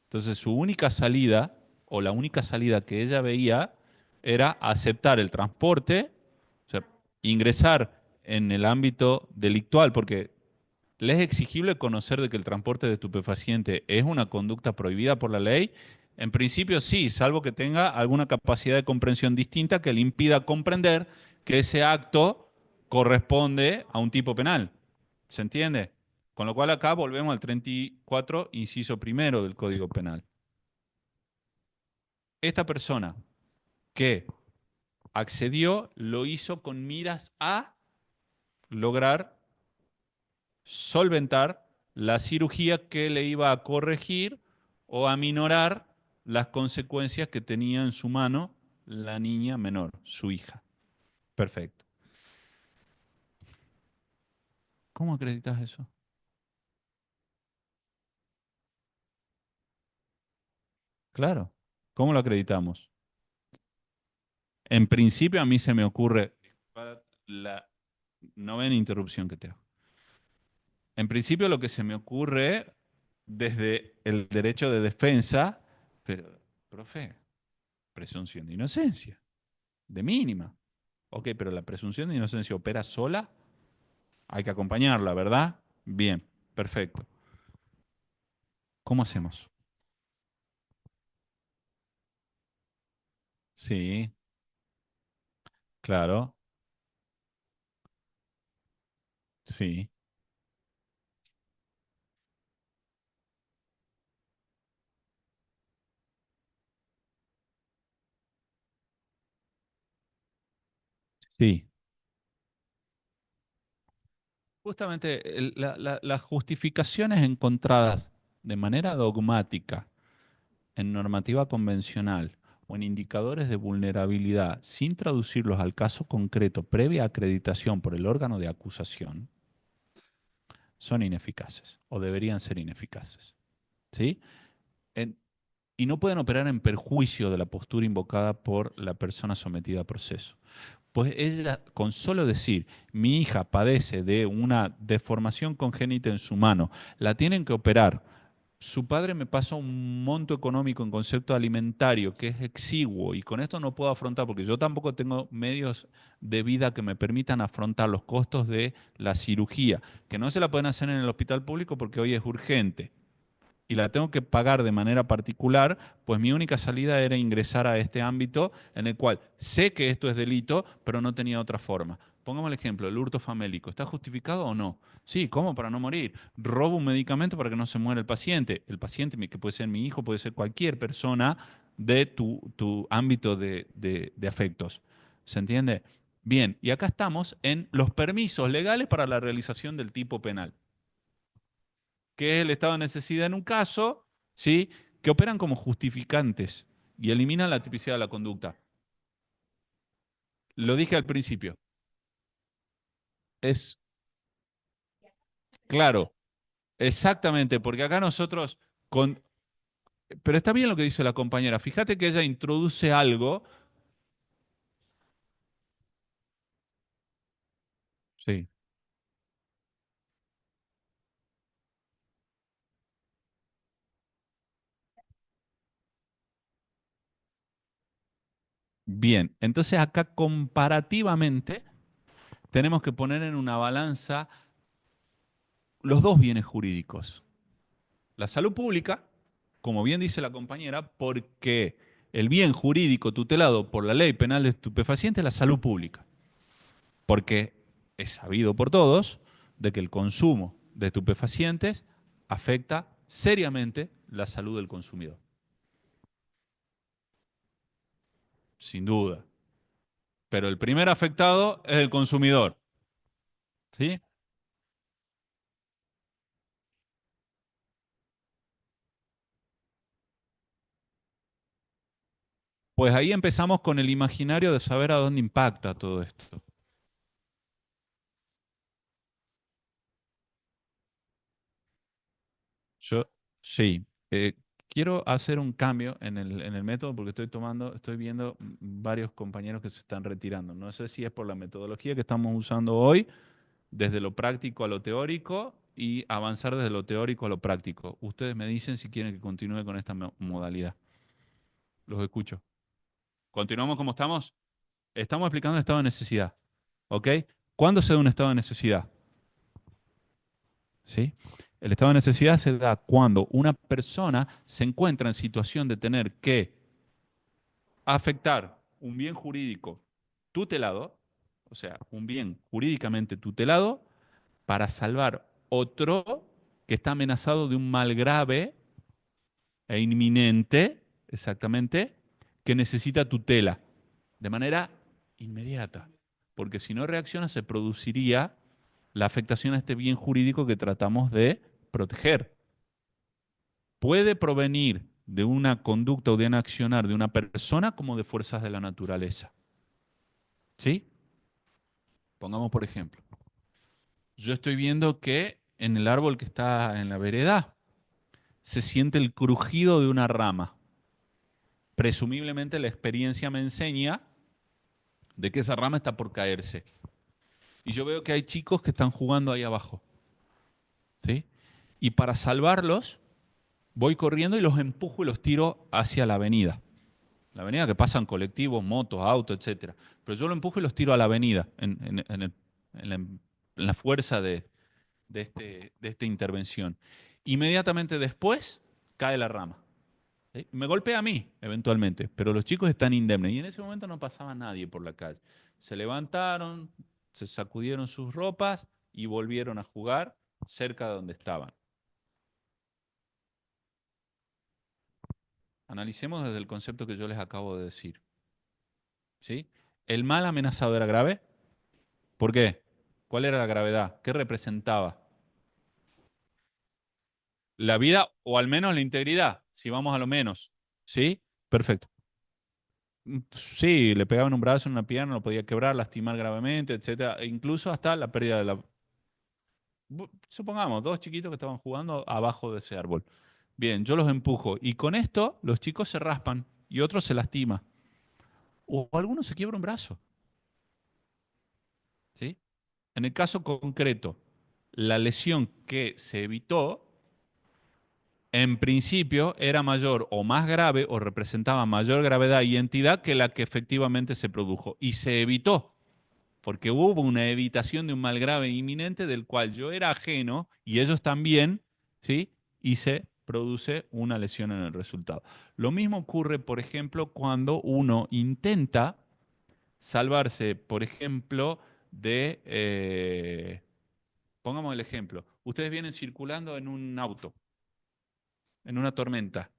Entonces su única salida, o la única salida que ella veía, era aceptar el transporte, o sea, ingresar en el ámbito delictual, porque le es exigible conocer de que el transporte de estupefaciente es una conducta prohibida por la ley. En principio sí, salvo que tenga alguna capacidad de comprensión distinta que le impida comprender que ese acto corresponde a un tipo penal. ¿Se entiende? Con lo cual acá volvemos al 34, inciso primero del Código Penal. Esta persona que accedió lo hizo con miras a lograr solventar la cirugía que le iba a corregir o aminorar las consecuencias que tenía en su mano la niña menor, su hija. Perfecto. ¿Cómo acreditas eso? Claro. ¿Cómo lo acreditamos? En principio a mí se me ocurre la novena interrupción que te hago. En principio lo que se me ocurre desde el derecho de defensa, pero, profe, presunción de inocencia, de mínima. Ok, pero la presunción de inocencia opera sola, hay que acompañarla, ¿verdad? Bien, perfecto. ¿Cómo hacemos? Sí, claro, sí, sí. Justamente las justificaciones encontradas de manera dogmática en normativa convencional o en indicadores de vulnerabilidad sin traducirlos al caso concreto previa acreditación por el órgano de acusación son ineficaces o deberían ser ineficaces. ¿Sí? En- y no pueden operar en perjuicio de la postura invocada por la persona sometida a proceso. Pues ella, con solo decir, mi hija padece de una deformación congénita en su mano, la tienen que operar. Su padre me pasa un monto económico en concepto alimentario que es exiguo y con esto no puedo afrontar porque yo tampoco tengo medios de vida que me permitan afrontar los costos de la cirugía, que no se la pueden hacer en el hospital público porque hoy es urgente y la tengo que pagar de manera particular, pues mi única salida era ingresar a este ámbito en el cual sé que esto es delito, pero no tenía otra forma. Pongamos el ejemplo, el hurto famélico. ¿Está justificado o no? Sí, ¿cómo? Para no morir. Robo un medicamento para que no se muera el paciente. El paciente, que puede ser mi hijo, puede ser cualquier persona de tu ámbito de afectos. ¿Se entiende? Bien, y acá estamos en los permisos legales para la realización del tipo penal, que es el estado de necesidad en un caso, ¿sí? Que operan como justificantes y eliminan la tipicidad de la conducta. Lo dije al principio. Es claro, exactamente, porque acá nosotros con... Pero está bien lo que dice la compañera. Fíjate que ella introduce algo. Sí. Bien, entonces acá comparativamente tenemos que poner en una balanza los dos bienes jurídicos. La salud pública, como bien dice la compañera, porque el bien jurídico tutelado por la ley penal de estupefacientes es la salud pública, porque es sabido por todos de que el consumo de estupefacientes afecta seriamente la salud del consumidor, sin duda. Pero el primer afectado es el consumidor, ¿sí? Pues ahí empezamos con el imaginario de saber a dónde impacta todo esto. Yo, sí, quiero hacer un cambio en el método porque estoy viendo varios compañeros que se están retirando. No sé si es por la metodología que estamos usando hoy, desde lo práctico a lo teórico y avanzar desde lo teórico a lo práctico. Ustedes me dicen si quieren que continúe con esta modalidad. Los escucho. ¿Continuamos como estamos? Estamos explicando el estado de necesidad. ¿Ok? ¿Cuándo se da un estado de necesidad? ¿Sí? El estado de necesidad se da cuando una persona se encuentra en situación de tener que afectar un bien jurídico tutelado, o sea, un bien jurídicamente tutelado, para salvar otro que está amenazado de un mal grave e inminente, exactamente, que necesita tutela de manera inmediata, porque si no reacciona se produciría la afectación a este bien jurídico que tratamos de proteger. Puede provenir de una conducta o de un accionar de una persona como de fuerzas de la naturaleza. ¿Sí? Pongamos por ejemplo, yo estoy viendo que en el árbol que está en la vereda se siente el crujido de una rama. Presumiblemente la experiencia me enseña de que esa rama está por caerse. Y yo veo que hay chicos que están jugando ahí abajo. ¿Sí? Y para salvarlos, voy corriendo y los empujo y los tiro hacia la avenida. La avenida que pasan colectivos, motos, autos, etcétera. Pero yo lo empujo y los tiro a la avenida, en la fuerza de esta intervención. Inmediatamente después cae la rama. ¿Sí? Me golpea a mí, eventualmente, pero los chicos están indemnes. Y en ese momento no pasaba nadie por la calle. Se levantaron, se sacudieron sus ropas y volvieron a jugar cerca de donde estaban. Analicemos desde el concepto que yo les acabo de decir. ¿Sí? ¿El mal amenazado era grave? ¿Por qué? ¿Cuál era la gravedad? ¿Qué representaba? La vida o al menos la integridad, si vamos a lo menos. ¿Sí? Perfecto. Sí, le pegaban un brazo en una pierna, lo podía quebrar, lastimar gravemente, etcétera, e incluso hasta la pérdida de la... Supongamos, dos chiquitos que estaban jugando abajo de ese árbol. Bien, yo los empujo y con esto los chicos se raspan y otros se lastima. O algunos se quiebra un brazo. ¿Sí? En el caso concreto, la lesión que se evitó, en principio, era mayor o más grave o representaba mayor gravedad y entidad que la que efectivamente se produjo. Y se evitó, porque hubo una evitación de un mal grave e inminente del cual yo era ajeno y ellos también, ¿sí? Y se produce una lesión en el resultado. Lo mismo ocurre, por ejemplo, cuando uno intenta salvarse, por ejemplo, pongamos el ejemplo, ustedes vienen circulando en un auto, en una tormenta,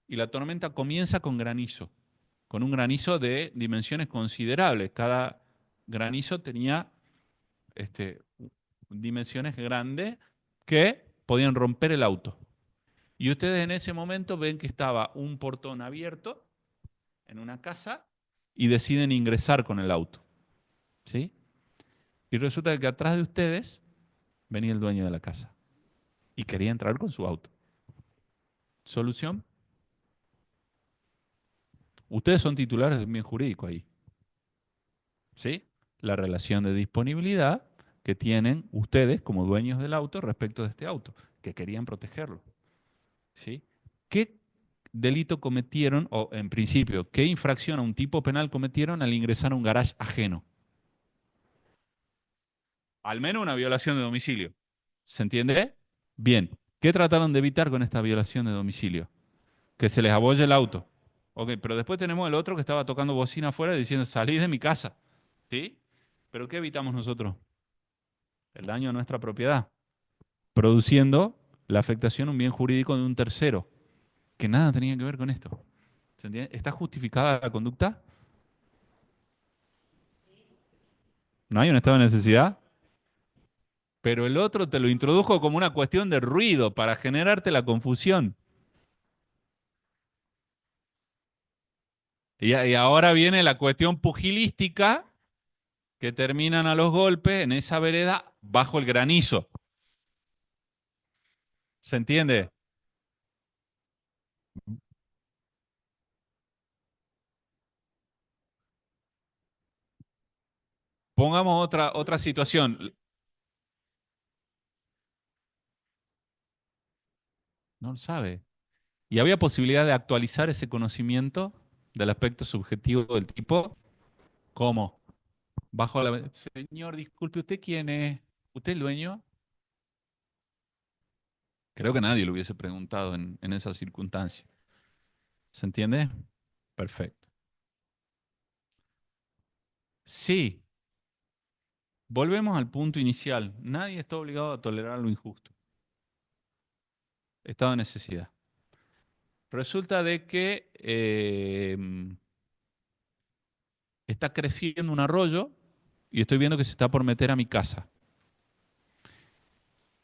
y la tormenta comienza con granizo, con un granizo de dimensiones considerables. Cada granizo tenía dimensiones grandes que podían romper el auto. Y ustedes en ese momento ven que estaba un portón abierto en una casa y deciden ingresar con el auto. ¿Sí? Y resulta que atrás de ustedes venía el dueño de la casa y quería entrar con su auto. ¿Solución? Ustedes son titulares de un bien jurídico ahí. ¿Sí? La relación de disponibilidad que tienen ustedes como dueños del auto respecto de este auto, que querían protegerlo. ¿Sí? ¿Qué delito cometieron, o en principio, qué infracción a un tipo penal cometieron al ingresar a un garage ajeno? Al menos una violación de domicilio. ¿Se entiende? Bien. ¿Qué trataron de evitar con esta violación de domicilio? Que se les abolle el auto. Ok, pero después tenemos el otro que estaba tocando bocina afuera diciendo, salí de mi casa. ¿Sí? ¿Pero qué evitamos nosotros? El daño a nuestra propiedad, produciendo la afectación a un bien jurídico de un tercero, que nada tenía que ver con esto. ¿Se entiende? ¿Está justificada la conducta? ¿No hay un estado de necesidad? Pero el otro te lo introdujo como una cuestión de ruido para generarte la confusión. Y ahora viene la cuestión pugilística que terminan a los golpes en esa vereda bajo el granizo. ¿Se entiende? Pongamos otra situación. No lo sabe. ¿Y había posibilidad de actualizar ese conocimiento del aspecto subjetivo del tipo? ¿Cómo? Bajo la... Señor, disculpe, ¿usted quién es? ¿Usted es el dueño? Creo que nadie lo hubiese preguntado en esa circunstancia. ¿Se entiende? Perfecto. Sí, volvemos al punto inicial. Nadie está obligado a tolerar lo injusto. Estado de necesidad. Resulta de que está creciendo un arroyo y estoy viendo que se está por meter a mi casa.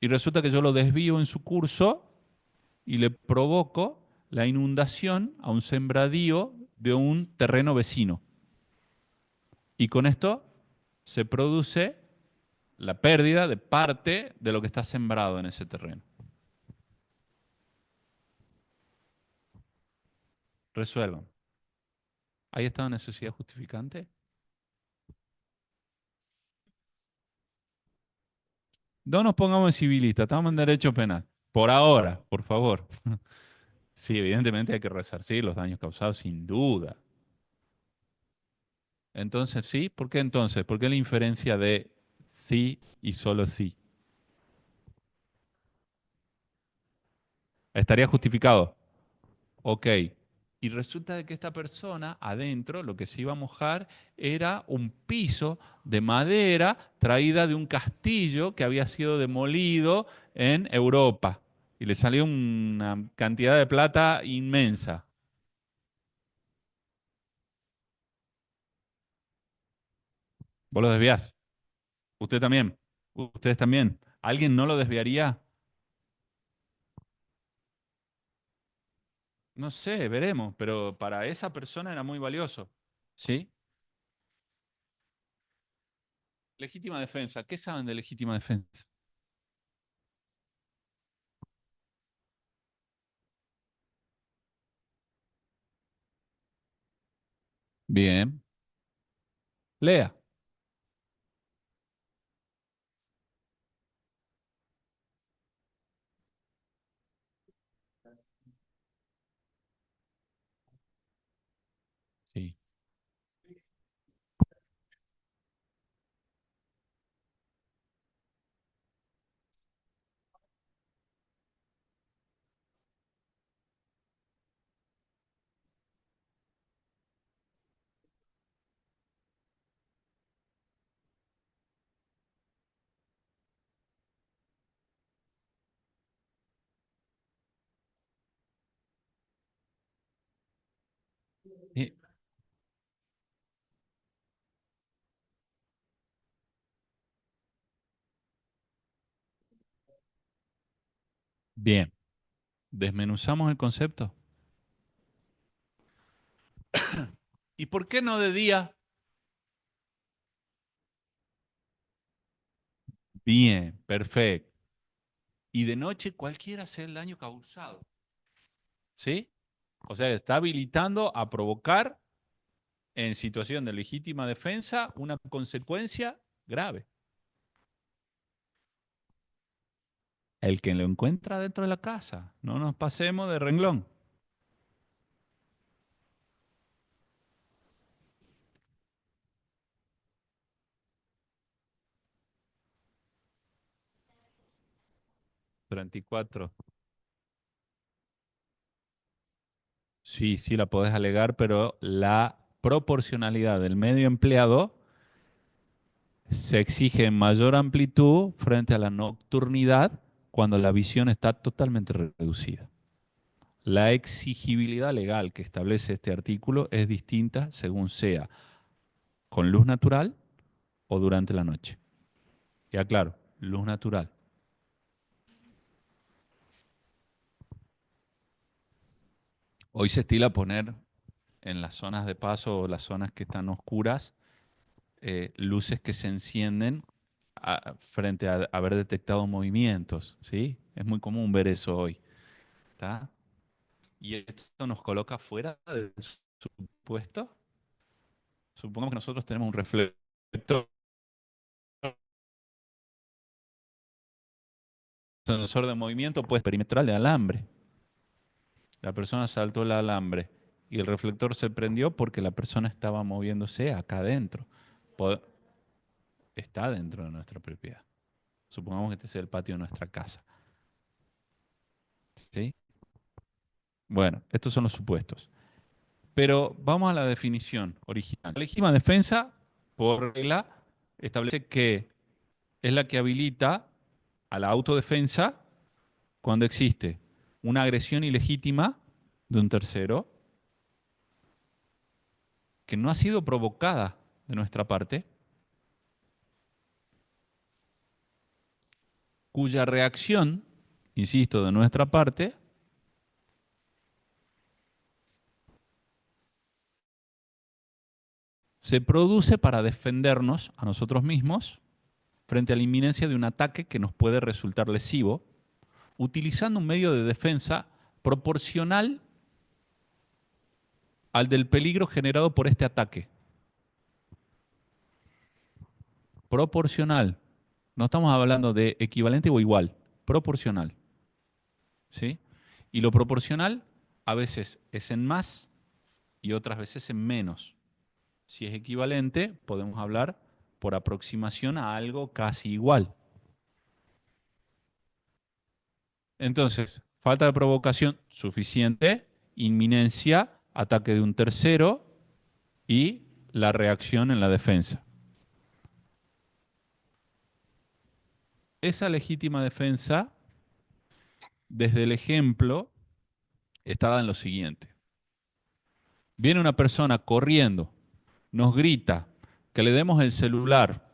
y resulta que yo lo desvío en su curso y le provoco la inundación a un sembradío de un terreno vecino. Y con esto se produce la pérdida de parte de lo que está sembrado en ese terreno. Resuelvan. ¿Hay estado de necesidad justificante? No nos pongamos en civilista, estamos en derecho penal. Por ahora, por favor. Sí, evidentemente hay que resarcir los daños causados, sin duda. Entonces, ¿sí? ¿Por qué entonces? ¿Por qué la inferencia de sí y solo sí? Estaría justificado. Ok. Y resulta de que esta persona, adentro, lo que se iba a mojar era un piso de madera traída de un castillo que había sido demolido en Europa. Y le salió una cantidad de plata inmensa. Vos lo desviás. Usted también. Ustedes también. ¿Alguien no lo desviaría? No sé, veremos. Pero para esa persona era muy valioso. ¿Sí? Legítima defensa. ¿Qué saben de legítima defensa? Bien. Lea. Sí. Eh, Bien. Desmenuzamos el concepto. ¿Y por qué no de día? Bien, perfecto. Y de noche cualquiera sea el daño causado. ¿Sí? O sea, está habilitando a provocar en situación de legítima defensa una consecuencia grave. El que lo encuentra dentro de la casa. No nos pasemos de renglón. 34. Sí, sí la podés alegar, pero la proporcionalidad del medio empleado se exige en mayor amplitud frente a la nocturnidad cuando la visión está totalmente reducida. La exigibilidad legal que establece este artículo es distinta según sea con luz natural o durante la noche. Ya claro, luz natural. Hoy se estila poner en las zonas de paso o las zonas que están oscuras luces que se encienden frente a haber detectado movimientos, ¿sí? Es muy común ver eso hoy, ¿está? Y esto nos coloca fuera del supuesto. Supongamos que nosotros tenemos un reflector, sensor de movimiento, pues perimetral de alambre. La persona saltó el alambre y el reflector se prendió porque la persona estaba moviéndose acá adentro. Po- Está dentro de nuestra propiedad. Supongamos que este es el patio de nuestra casa. ¿Sí? Bueno, estos son los supuestos. Pero vamos a la definición original. La legítima defensa, por regla, establece que es la que habilita a la autodefensa cuando existe una agresión ilegítima de un tercero que no ha sido provocada de nuestra parte cuya reacción, insisto, de nuestra parte, se produce para defendernos a nosotros mismos frente a la inminencia de un ataque que nos puede resultar lesivo, utilizando un medio de defensa proporcional al del peligro generado por este ataque. Proporcional. No estamos hablando de equivalente o igual, proporcional. ¿Sí? Y lo proporcional a veces es en más y otras veces en menos. Si es equivalente, podemos hablar por aproximación a algo casi igual. Entonces, falta de provocación suficiente, inminencia, ataque de un tercero y la reacción en la defensa. Esa legítima defensa, desde el ejemplo, está dada en lo siguiente. Viene una persona corriendo, nos grita que le demos el celular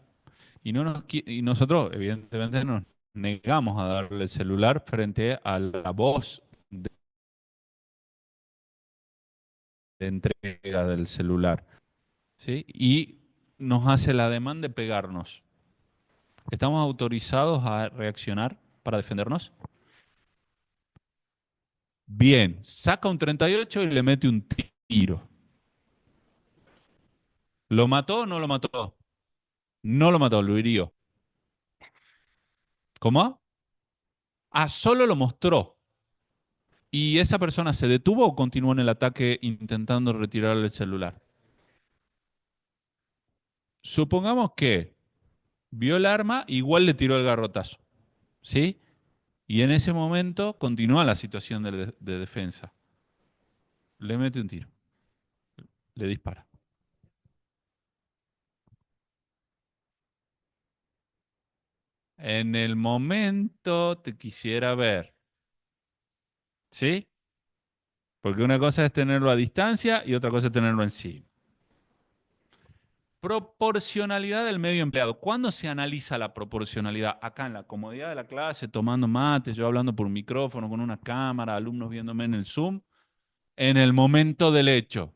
y nosotros, evidentemente, nos negamos a darle el celular frente a la voz de entrega del celular. ¿Sí? Y nos hace la demanda de pegarnos. ¿Estamos autorizados a reaccionar para defendernos? Bien, saca un 38 y le mete un tiro. ¿Lo mató o no lo mató? No lo mató, lo hirió. ¿Cómo? Ah, solo lo mostró. ¿Y esa persona se detuvo o continuó en el ataque intentando retirarle el celular? Supongamos que vio el arma, igual le tiró el garrotazo. ¿Sí? Y en ese momento continúa la situación de defensa. Le mete un tiro, le dispara. En el momento te quisiera ver. ¿Sí? Porque una cosa es tenerlo a distancia y otra cosa es tenerlo en sí. Proporcionalidad del medio empleado. ¿Cuándo se analiza la proporcionalidad? Acá en la comodidad de la clase, tomando mate, yo hablando por un micrófono, con una cámara, alumnos viéndome en el Zoom. En el momento del hecho.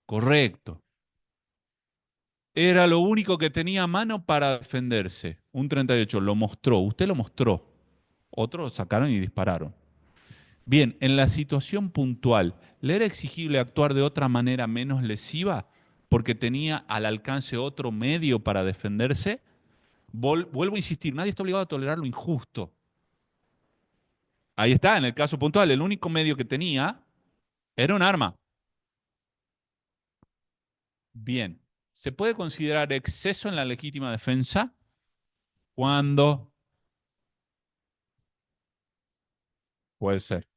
Correcto. Era lo único que tenía a mano para defenderse. Un 38 lo mostró. Usted lo mostró. Otros sacaron y dispararon. Bien, en la situación puntual, ¿le era exigible actuar de otra manera menos lesiva porque tenía al alcance otro medio para defenderse? Vuelvo a insistir, nadie está obligado a tolerar lo injusto. Ahí está, en el caso puntual, el único medio que tenía era un arma. Bien, ¿se puede considerar exceso en la legítima defensa cuando puede ser?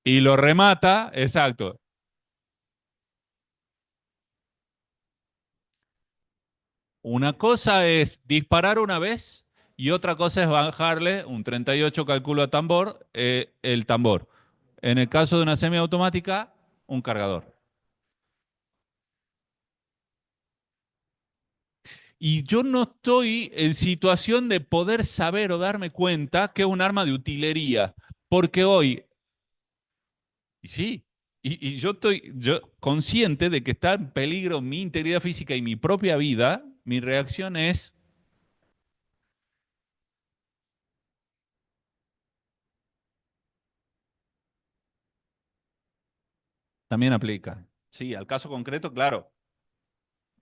Y lo remata, exacto. Una cosa es disparar una vez y otra cosa es bajarle un 38 calculo a tambor, el tambor. En el caso de una semiautomática, un cargador. Y yo no estoy en situación de poder saber o darme cuenta que es un arma de utilería, porque hoy, y sí, y yo estoy consciente de que está en peligro mi integridad física y mi propia vida, mi reacción es, también aplica. Sí, al caso concreto, claro.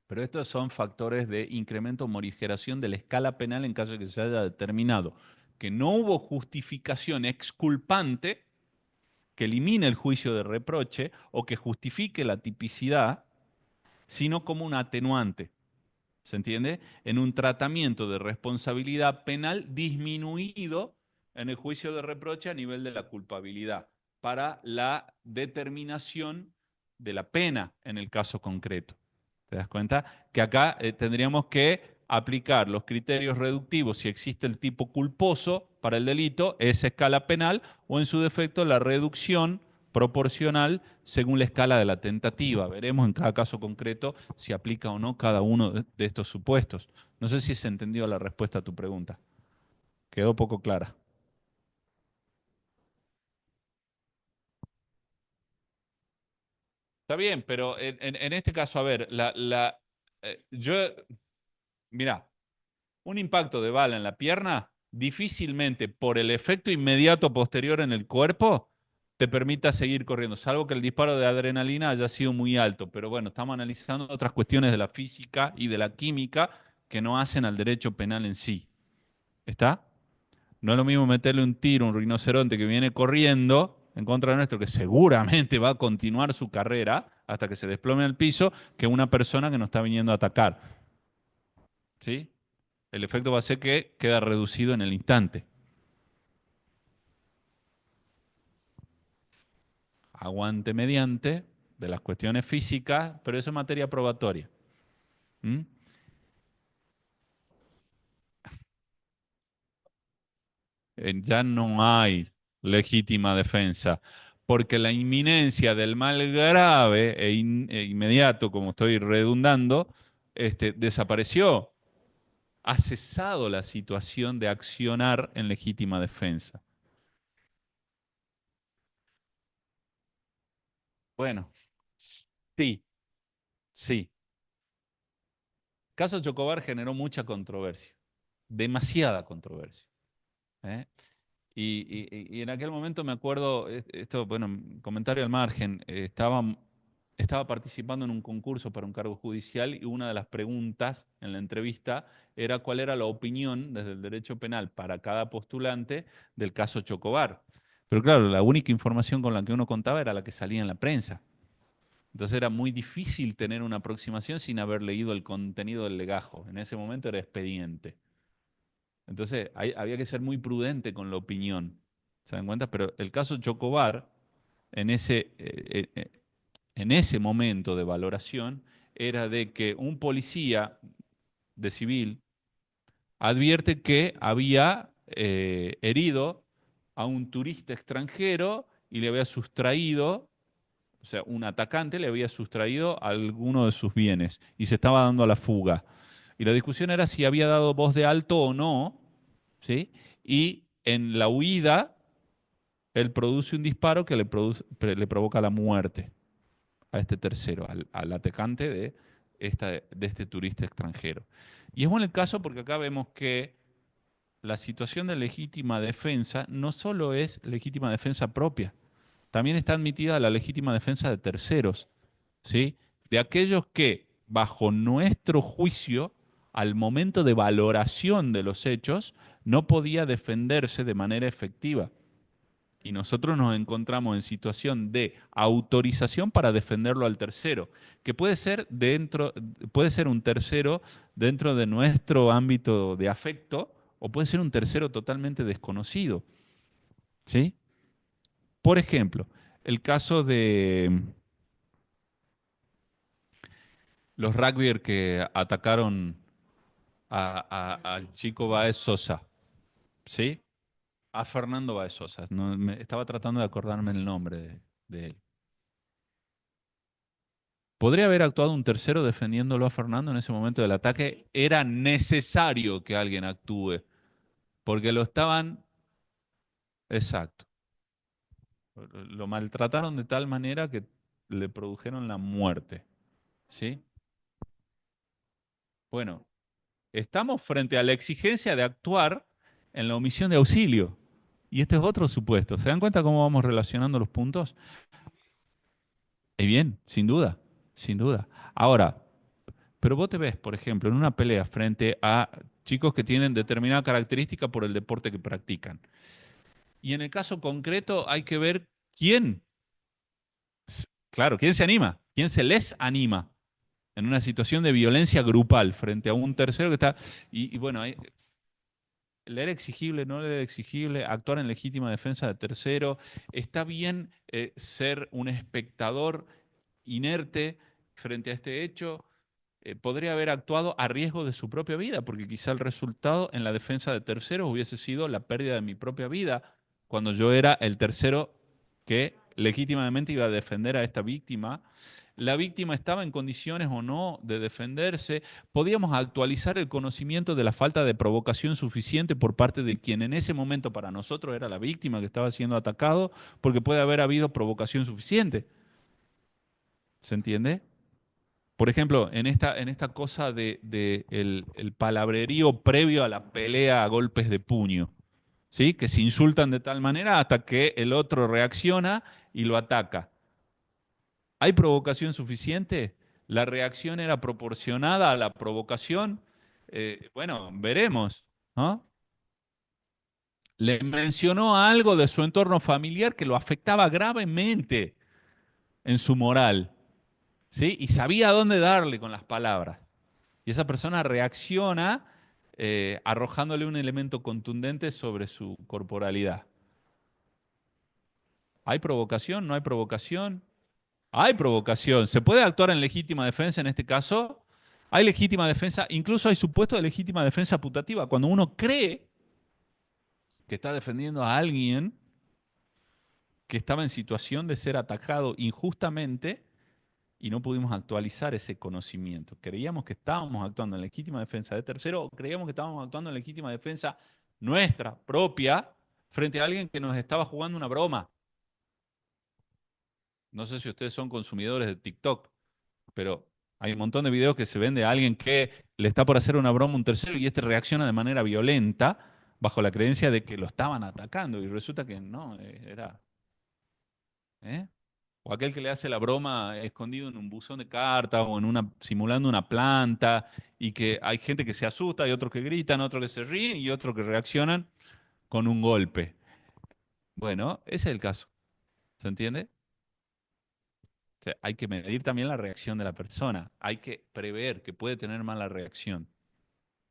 Pero estos son factores de incremento o morigeración de la escala penal en caso de que se haya determinado que no hubo justificación exculpante que elimine el juicio de reproche o que justifique la tipicidad, sino como un atenuante. ¿Se entiende? En un tratamiento de responsabilidad penal disminuido en el juicio de reproche a nivel de la culpabilidad para la determinación de la pena en el caso concreto. ¿Te das cuenta? Que acá tendríamos que aplicar los criterios reductivos si existe el tipo culposo para el delito, esa escala penal, o en su defecto la reducción proporcional según la escala de la tentativa. Veremos en cada caso concreto si aplica o no cada uno de estos supuestos. No sé si se entendió la respuesta a tu pregunta. Quedó poco clara. Está bien, pero en este caso, a ver, yo, mira, un impacto de bala en la pierna difícilmente por el efecto inmediato posterior en el cuerpo te permita seguir corriendo, salvo que el disparo de adrenalina haya sido muy alto. Pero bueno, estamos analizando otras cuestiones de la física y de la química que no hacen al derecho penal en sí. ¿Está? No es lo mismo meterle un tiro a un rinoceronte que viene corriendo en contra de nuestro, que seguramente va a continuar su carrera hasta que se desplome al piso, que una persona que nos está viniendo a atacar. ¿Sí? El efecto va a ser que queda reducido en el instante. Aguante mediante de las cuestiones físicas, pero eso es materia probatoria. ¿Mm? Ya no hay legítima defensa, porque la inminencia del mal grave e inmediato, como estoy redundando, desapareció. Ha cesado la situación de accionar en legítima defensa. Bueno, sí, sí. Caso Chocobar generó mucha controversia, demasiada controversia. ¿Eh? Y en aquel momento me acuerdo, esto, bueno, comentario al margen, estaba participando en un concurso para un cargo judicial y una de las preguntas en la entrevista era cuál era la opinión desde el derecho penal para cada postulante del caso Chocobar. Pero claro, la única información con la que uno contaba era la que salía en la prensa. Entonces era muy difícil tener una aproximación sin haber leído el contenido del legajo. En ese momento era expediente. Entonces había que ser muy prudente con la opinión. ¿Se dan cuenta? Pero el caso Chocobar, en ese momento de valoración, era de que un policía de civil advierte que había herido a un turista extranjero y le había sustraído, o sea, un atacante le había sustraído alguno de sus bienes y se estaba dando a la fuga. Y la discusión era si había dado voz de alto o no, ¿sí? Y en la huida, él produce un disparo que le provoca la muerte a este tercero, al atacante de este turista extranjero. Y es bueno el caso porque acá vemos que la situación de legítima defensa no solo es legítima defensa propia, también está admitida la legítima defensa de terceros, ¿sí? De aquellos que, bajo nuestro juicio, al momento de valoración de los hechos, no podía defenderse de manera efectiva. Y nosotros nos encontramos en situación de autorización para defenderlo al tercero, que puede ser un tercero dentro de nuestro ámbito de afecto o puede ser un tercero totalmente desconocido, ¿sí? Por ejemplo, el caso de los rugbyers que atacaron al chico Baez Sosa, ¿sí? A Fernando Baez Sosa. No, estaba tratando de acordarme el nombre de él. ¿Podría haber actuado un tercero defendiéndolo a Fernando en ese momento del ataque? Era necesario que alguien actúe, porque lo estaban, exacto, lo maltrataron de tal manera que le produjeron la muerte, ¿sí? Bueno, estamos frente a la exigencia de actuar en la omisión de auxilio. Y este es otro supuesto. ¿Se dan cuenta cómo vamos relacionando los puntos? Bien, sin duda, sin duda. Ahora, pero vos te ves, por ejemplo, en una pelea frente a chicos que tienen determinada característica por el deporte que practican. Y en el caso concreto hay que ver quién, claro, quién se anima, quién se les anima en una situación de violencia grupal frente a un tercero que está... Y bueno, leer exigible, no leer exigible, actuar en legítima defensa de tercero. Está bien ser un espectador inerte frente a este hecho. Podría haber actuado a riesgo de su propia vida, porque quizá el resultado en la defensa de terceros hubiese sido la pérdida de mi propia vida cuando yo era el tercero que legítimamente iba a defender a esta víctima. La víctima estaba en condiciones o no de defenderse. Podíamos actualizar el conocimiento de la falta de provocación suficiente por parte de quien en ese momento para nosotros era la víctima que estaba siendo atacado, porque puede haber habido provocación suficiente. ¿Se entiende? Por ejemplo, en esta cosa de el palabrerío previo a la pelea a golpes de puño, ¿sí? Que se insultan de tal manera hasta que el otro reacciona y lo ataca. ¿Hay provocación suficiente? ¿La reacción era proporcionada a la provocación? Bueno, veremos, ¿no? Le mencionó algo de su entorno familiar que lo afectaba gravemente en su moral, ¿sí? Y sabía dónde darle con las palabras. Y esa persona reacciona arrojándole un elemento contundente sobre su corporalidad. ¿Hay provocación? ¿No hay provocación? Hay provocación. ¿Se puede actuar en legítima defensa en este caso? Hay legítima defensa, incluso hay supuesto de legítima defensa putativa. Cuando uno cree que está defendiendo a alguien que estaba en situación de ser atacado injustamente y no pudimos actualizar ese conocimiento. Creíamos que estábamos actuando en legítima defensa de tercero o creíamos que estábamos actuando en legítima defensa nuestra, propia, frente a alguien que nos estaba jugando una broma. No sé si ustedes son consumidores de TikTok, pero hay un montón de videos que se ven de alguien que le está por hacer una broma a un tercero y este reacciona de manera violenta bajo la creencia de que lo estaban atacando y resulta que no, era... ¿eh? O aquel que le hace la broma escondido en un buzón de cartas o simulando una planta y que hay gente que se asusta, hay otros que gritan, otros que se ríen y otros que reaccionan con un golpe. Bueno, ese es el caso. ¿Se entiende? O sea, hay que medir también la reacción de la persona. Hay que prever que puede tener mala reacción.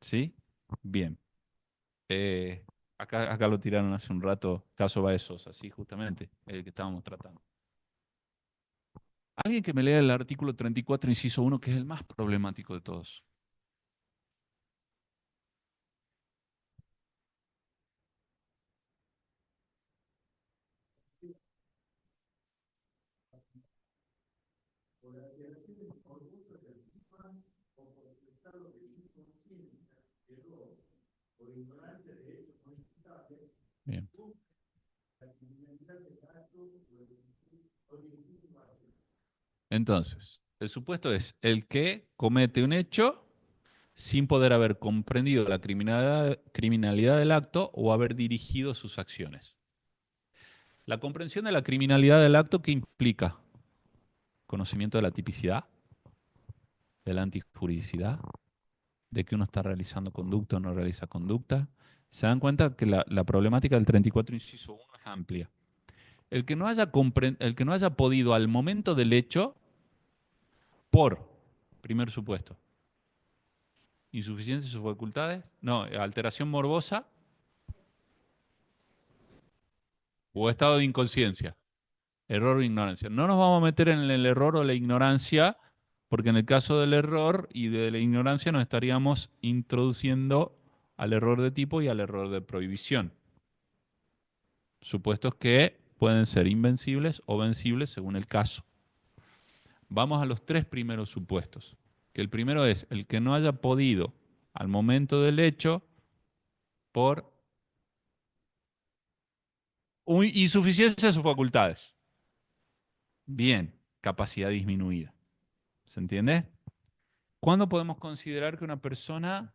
¿Sí? Bien. Acá lo tiraron hace un rato, caso Baez Sosa, sí, justamente, el que estábamos tratando. Alguien que me lea el artículo 34, inciso 1, que es el más problemático de todos. Bien. Entonces, el supuesto es el que comete un hecho sin poder haber comprendido la criminalidad del acto o haber dirigido sus acciones. La comprensión de la criminalidad del acto, ¿qué implica? Conocimiento de la tipicidad, de la antijuridicidad, de que uno está realizando conducta o no realiza conducta. Se dan cuenta que la problemática del 34, inciso 1 es amplia. El que no haya podido al momento del hecho, por, primer supuesto, insuficiencia de sus facultades, no, alteración morbosa o estado de inconsciencia, error o ignorancia. No nos vamos a meter en el error o la ignorancia, porque en el caso del error y de la ignorancia nos estaríamos introduciendo al error de tipo y al error de prohibición. Supuestos que pueden ser invencibles o vencibles según el caso. Vamos a los tres primeros supuestos. Que el primero es el que no haya podido al momento del hecho por insuficiencia de sus facultades. Bien, capacidad disminuida. ¿Se entiende? ¿Cuándo podemos considerar que una persona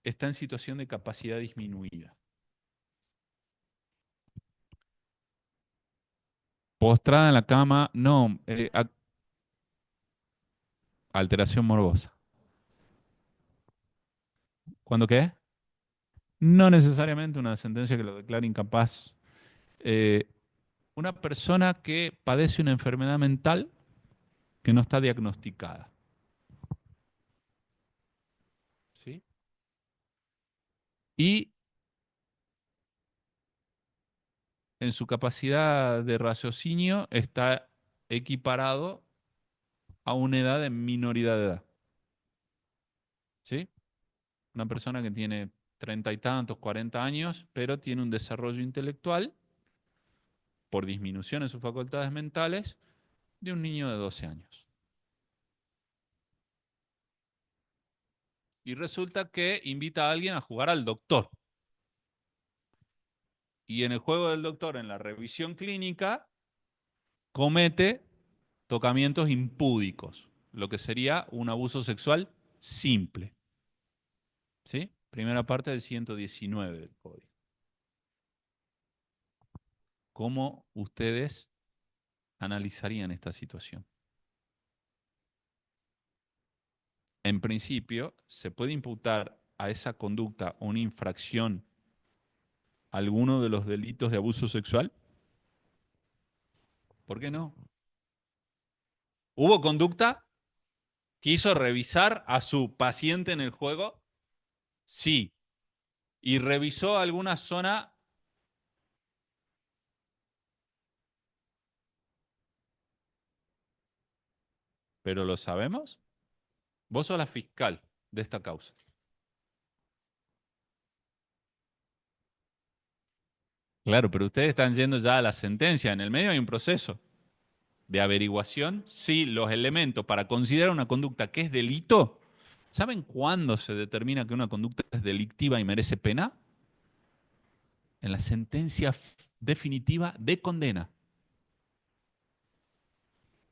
está en situación de capacidad disminuida? Postrada en la cama, no, alteración morbosa. ¿Cuándo qué? No necesariamente una sentencia que lo declare incapaz. Eh, una persona que padece una enfermedad mental que no está diagnosticada. ¿Sí? Y en su capacidad de raciocinio está equiparado a una edad de minoridad de edad. ¿Sí? Una persona que tiene 30 y tantos, 40 años, pero tiene un desarrollo intelectual por disminución en sus facultades mentales de un niño de 12 años. Y resulta que invita a alguien a jugar al doctor. Y en el juego del doctor, en la revisión clínica, comete tocamientos impúdicos, lo que sería un abuso sexual simple. ¿Sí? Primera parte del 119 del código. ¿Cómo ustedes analizarían esta situación? En principio, se puede imputar a esa conducta una infracción, alguno de los delitos de abuso sexual. ¿Por qué no? ¿Hubo conducta? ¿Quiso revisar a su paciente en el juego? Sí. ¿Y revisó alguna zona? ¿Pero lo sabemos? Vos sos la fiscal de esta causa. Claro, pero ustedes están yendo ya a la sentencia. En el medio hay un proceso de averiguación. Sí, los elementos para considerar una conducta que es delito. ¿Saben cuándo se determina que una conducta es delictiva y merece pena? En la sentencia definitiva de condena.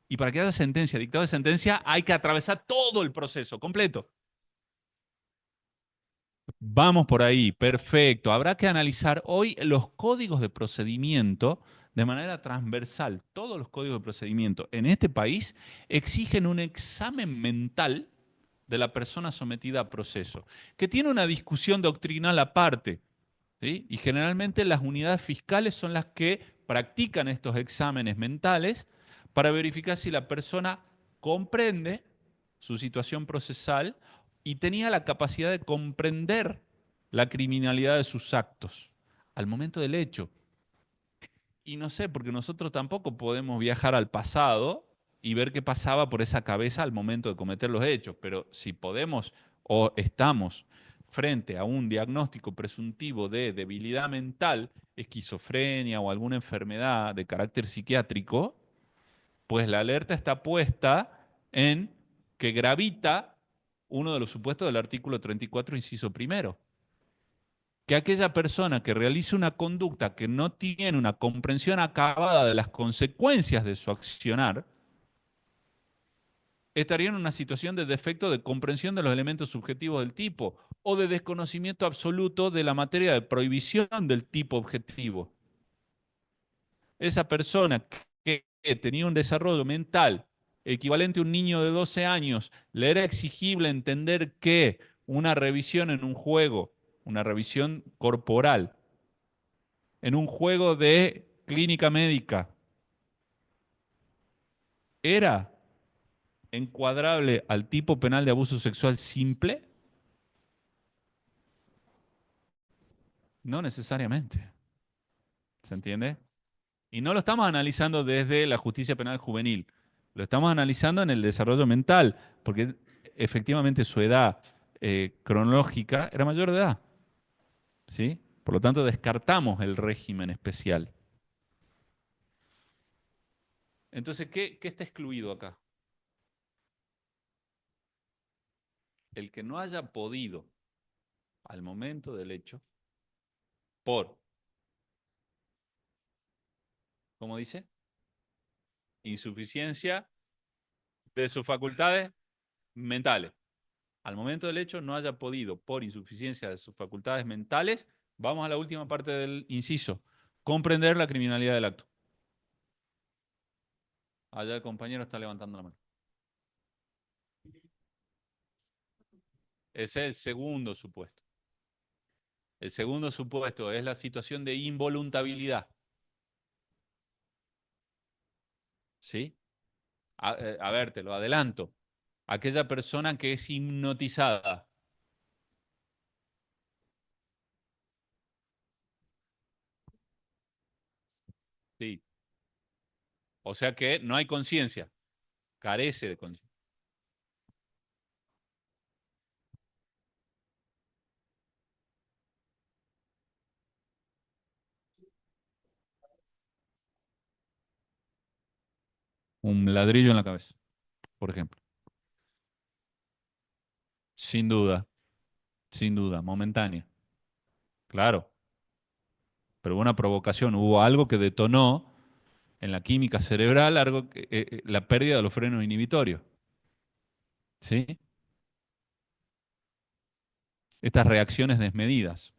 Y para que haya sentencia, dictado de sentencia, hay que atravesar todo el proceso completo. Vamos por ahí, perfecto. Habrá que analizar hoy los códigos de procedimiento de manera transversal. Todos los códigos de procedimiento en este país exigen un examen mental de la persona sometida a proceso, que tiene una discusión doctrinal aparte. ¿Sí? Y generalmente las unidades fiscales son las que practican estos exámenes mentales para verificar si la persona comprende su situación procesal y tenía la capacidad de comprender la criminalidad de sus actos al momento del hecho. Y no sé, porque nosotros tampoco podemos viajar al pasado y ver qué pasaba por esa cabeza al momento de cometer los hechos, pero si podemos o estamos frente a un diagnóstico presuntivo de debilidad mental, esquizofrenia o alguna enfermedad de carácter psiquiátrico, pues la alerta está puesta en que gravita uno de los supuestos del artículo 34, inciso primero, que aquella persona que realice una conducta que no tiene una comprensión acabada de las consecuencias de su accionar, estaría en una situación de defecto de comprensión de los elementos subjetivos del tipo o de desconocimiento absoluto de la materia de prohibición del tipo objetivo. Esa persona que tenía un desarrollo mental equivalente a un niño de 12 años, le era exigible entender que una revisión en un juego, una revisión corporal, en un juego de clínica médica, ¿era encuadrable al tipo penal de abuso sexual simple? No necesariamente. ¿Se entiende? Y no lo estamos analizando desde la justicia penal juvenil, lo estamos analizando en el desarrollo mental, porque efectivamente su edad cronológica era mayor de edad, ¿sí? Por lo tanto, descartamos el régimen especial. Entonces, ¿qué está excluido acá? El que no haya podido, al momento del hecho, por, ¿cómo dice? Insuficiencia de sus facultades mentales. Al momento del hecho no haya podido, por insuficiencia de sus facultades mentales, vamos a la última parte del inciso, comprender la criminalidad del acto. Allá el compañero está levantando la mano. Ese es el segundo supuesto. El segundo supuesto es la situación de involuntabilidad. ¿Sí? A ver, te lo adelanto. Aquella persona que es hipnotizada. ¿Sí? O sea que no hay conciencia, carece de conciencia. Un ladrillo en la cabeza, por ejemplo. Sin duda, momentánea. Claro, pero hubo una provocación, hubo algo que detonó en la química cerebral la pérdida de los frenos inhibitorios. ¿Sí? Estas reacciones desmedidas.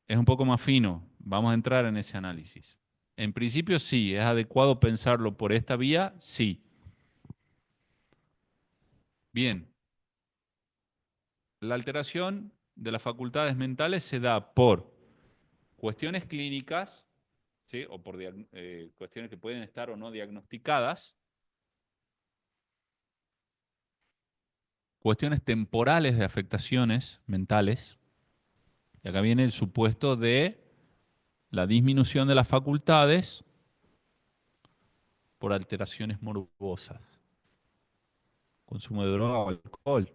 Es un poco más fino, vamos a entrar en ese análisis. En principio sí, es adecuado pensarlo por esta vía, sí. Bien, la alteración de las facultades mentales se da por cuestiones clínicas, ¿sí? O por cuestiones que pueden estar o no diagnosticadas, cuestiones temporales de afectaciones mentales, y acá viene el supuesto de la disminución de las facultades por alteraciones morbosas, consumo de droga o alcohol.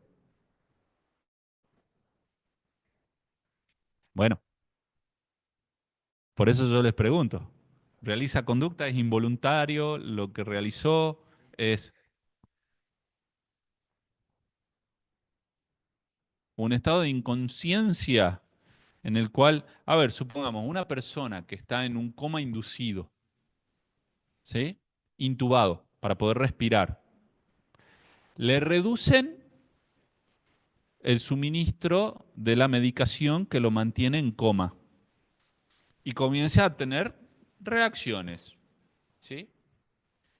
Bueno, por eso yo les pregunto, ¿realiza conducta? ¿Es involuntario? ¿Lo que realizó es un estado de inconsciencia en el cual, a ver, supongamos una persona que está en un coma inducido, ¿sí? Intubado para poder respirar, le reducen el suministro de la medicación que lo mantiene en coma y comienza a tener reacciones, ¿sí?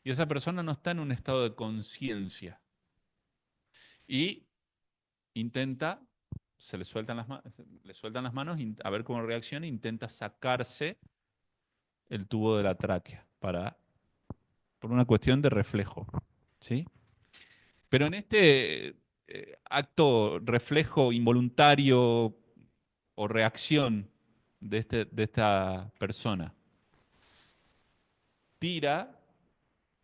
Y esa persona no está en un estado de conciencia y intenta, se le sueltan le sueltan las manos a ver cómo reacciona, e intenta sacarse el tubo de la tráquea por una cuestión de reflejo, ¿sí? Pero en este acto, reflejo involuntario o reacción de esta persona, tira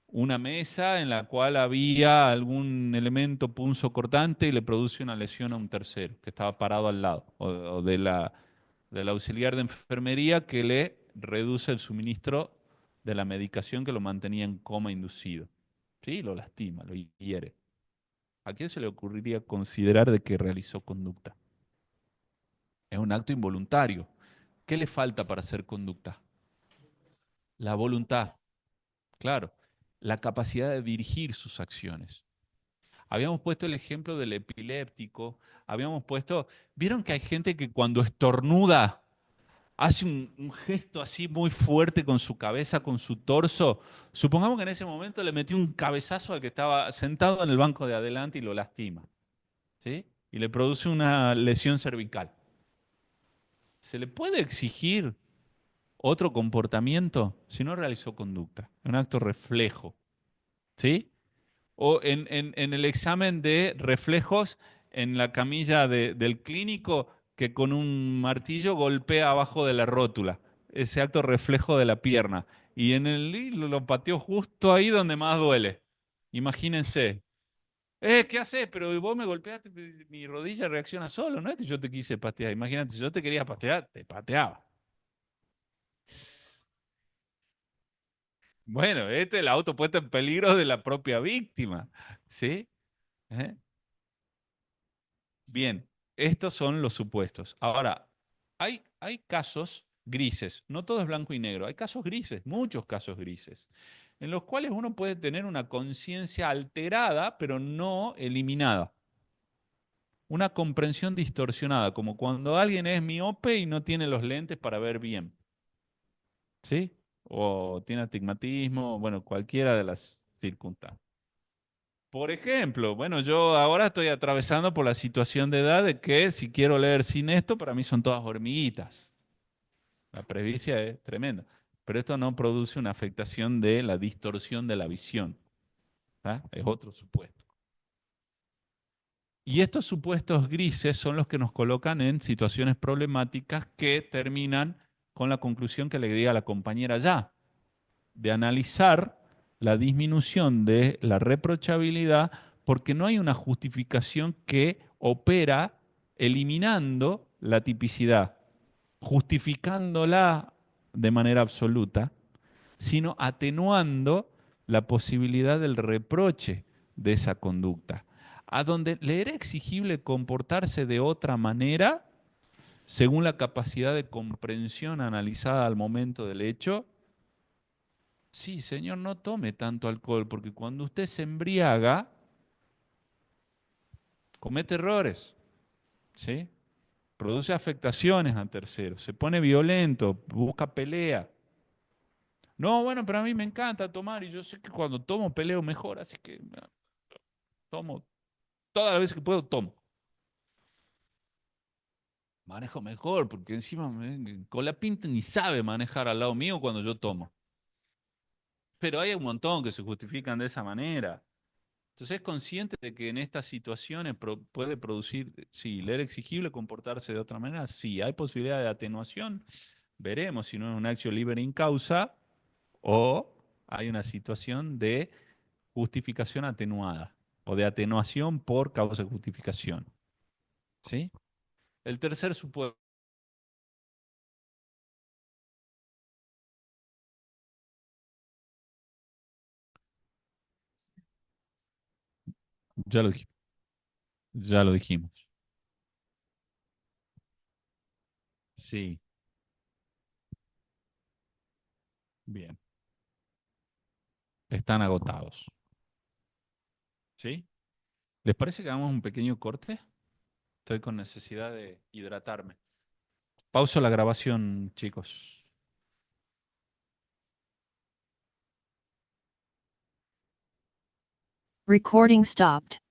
una mesa en la cual había algún elemento punzocortante y le produce una lesión a un tercero que estaba parado al lado, o del auxiliar de enfermería que le reduce el suministro de la medicación que lo mantenía en coma inducido. ¿Sí? Lo lastima, lo hiere. ¿A quién se le ocurriría considerar de que realizó conducta? Es un acto involuntario. ¿Qué le falta para hacer conducta? La voluntad, claro, la capacidad de dirigir sus acciones. Habíamos puesto el ejemplo del epiléptico, habíamos puesto, ¿vieron que hay gente que cuando estornuda hace un gesto así muy fuerte con su cabeza, con su torso? Supongamos que en ese momento le metió un cabezazo al que estaba sentado en el banco de adelante y lo lastima, ¿sí? Y le produce una lesión cervical. ¿Se le puede exigir otro comportamiento si no realizó conducta? Un acto reflejo, ¿sí? O en el examen de reflejos en la camilla del clínico que con un martillo golpea abajo de la rótula, ese acto reflejo de la pierna. Y y lo pateó justo ahí donde más duele. Imagínense. ¿Qué haces? Pero vos me golpeaste, mi rodilla reacciona solo, no es que yo te quise patear. Imagínate, si yo te quería patear, te pateaba. Bueno, este es el auto puesto en peligro de la propia víctima, ¿sí? ¿Eh? Bien, estos son los supuestos. Ahora, hay casos grises, no todo es blanco y negro, hay casos grises, muchos casos grises, en los cuales uno puede tener una conciencia alterada, pero no eliminada. Una comprensión distorsionada, como cuando alguien es miope y no tiene los lentes para ver bien, ¿sí? O tiene astigmatismo, bueno, cualquiera de las circunstancias. Por ejemplo, bueno, yo ahora estoy atravesando por la situación de edad de que si quiero leer sin esto, para mí son todas hormiguitas. La presbicia es tremenda. Pero esto no produce una afectación de la distorsión de la visión. ¿Ah? Es otro supuesto. Y estos supuestos grises son los que nos colocan en situaciones problemáticas que terminan con la conclusión que le di a la compañera ya, de analizar la disminución de la reprochabilidad porque no hay una justificación que opera eliminando la tipicidad, justificándola de manera absoluta, sino atenuando la posibilidad del reproche de esa conducta, a donde le era exigible comportarse de otra manera según la capacidad de comprensión analizada al momento del hecho. Sí, señor, no tome tanto alcohol, porque cuando usted se embriaga, comete errores, ¿sí? Produce afectaciones a terceros, se pone violento, busca pelea. No, bueno, pero a mí me encanta tomar y yo sé que cuando tomo peleo mejor, así que tomo todas las veces que puedo, tomo. Manejo mejor, porque encima con la pinta ni sabe manejar al lado mío cuando yo tomo. Pero hay un montón que se justifican de esa manera. Entonces es consciente de que en estas situaciones puede producir, sí, le era exigible comportarse de otra manera, sí, hay posibilidad de atenuación, veremos si no es un actio liber in causa o hay una situación de justificación atenuada o de atenuación por causa de justificación. ¿Sí? El tercer supuesto, ya lo dijimos, ya lo dijimos. Sí, bien. Están agotados. ¿Sí? ¿Les parece que hagamos un pequeño corte? Estoy con necesidad de hidratarme. Pauso la grabación, chicos. Recording stopped.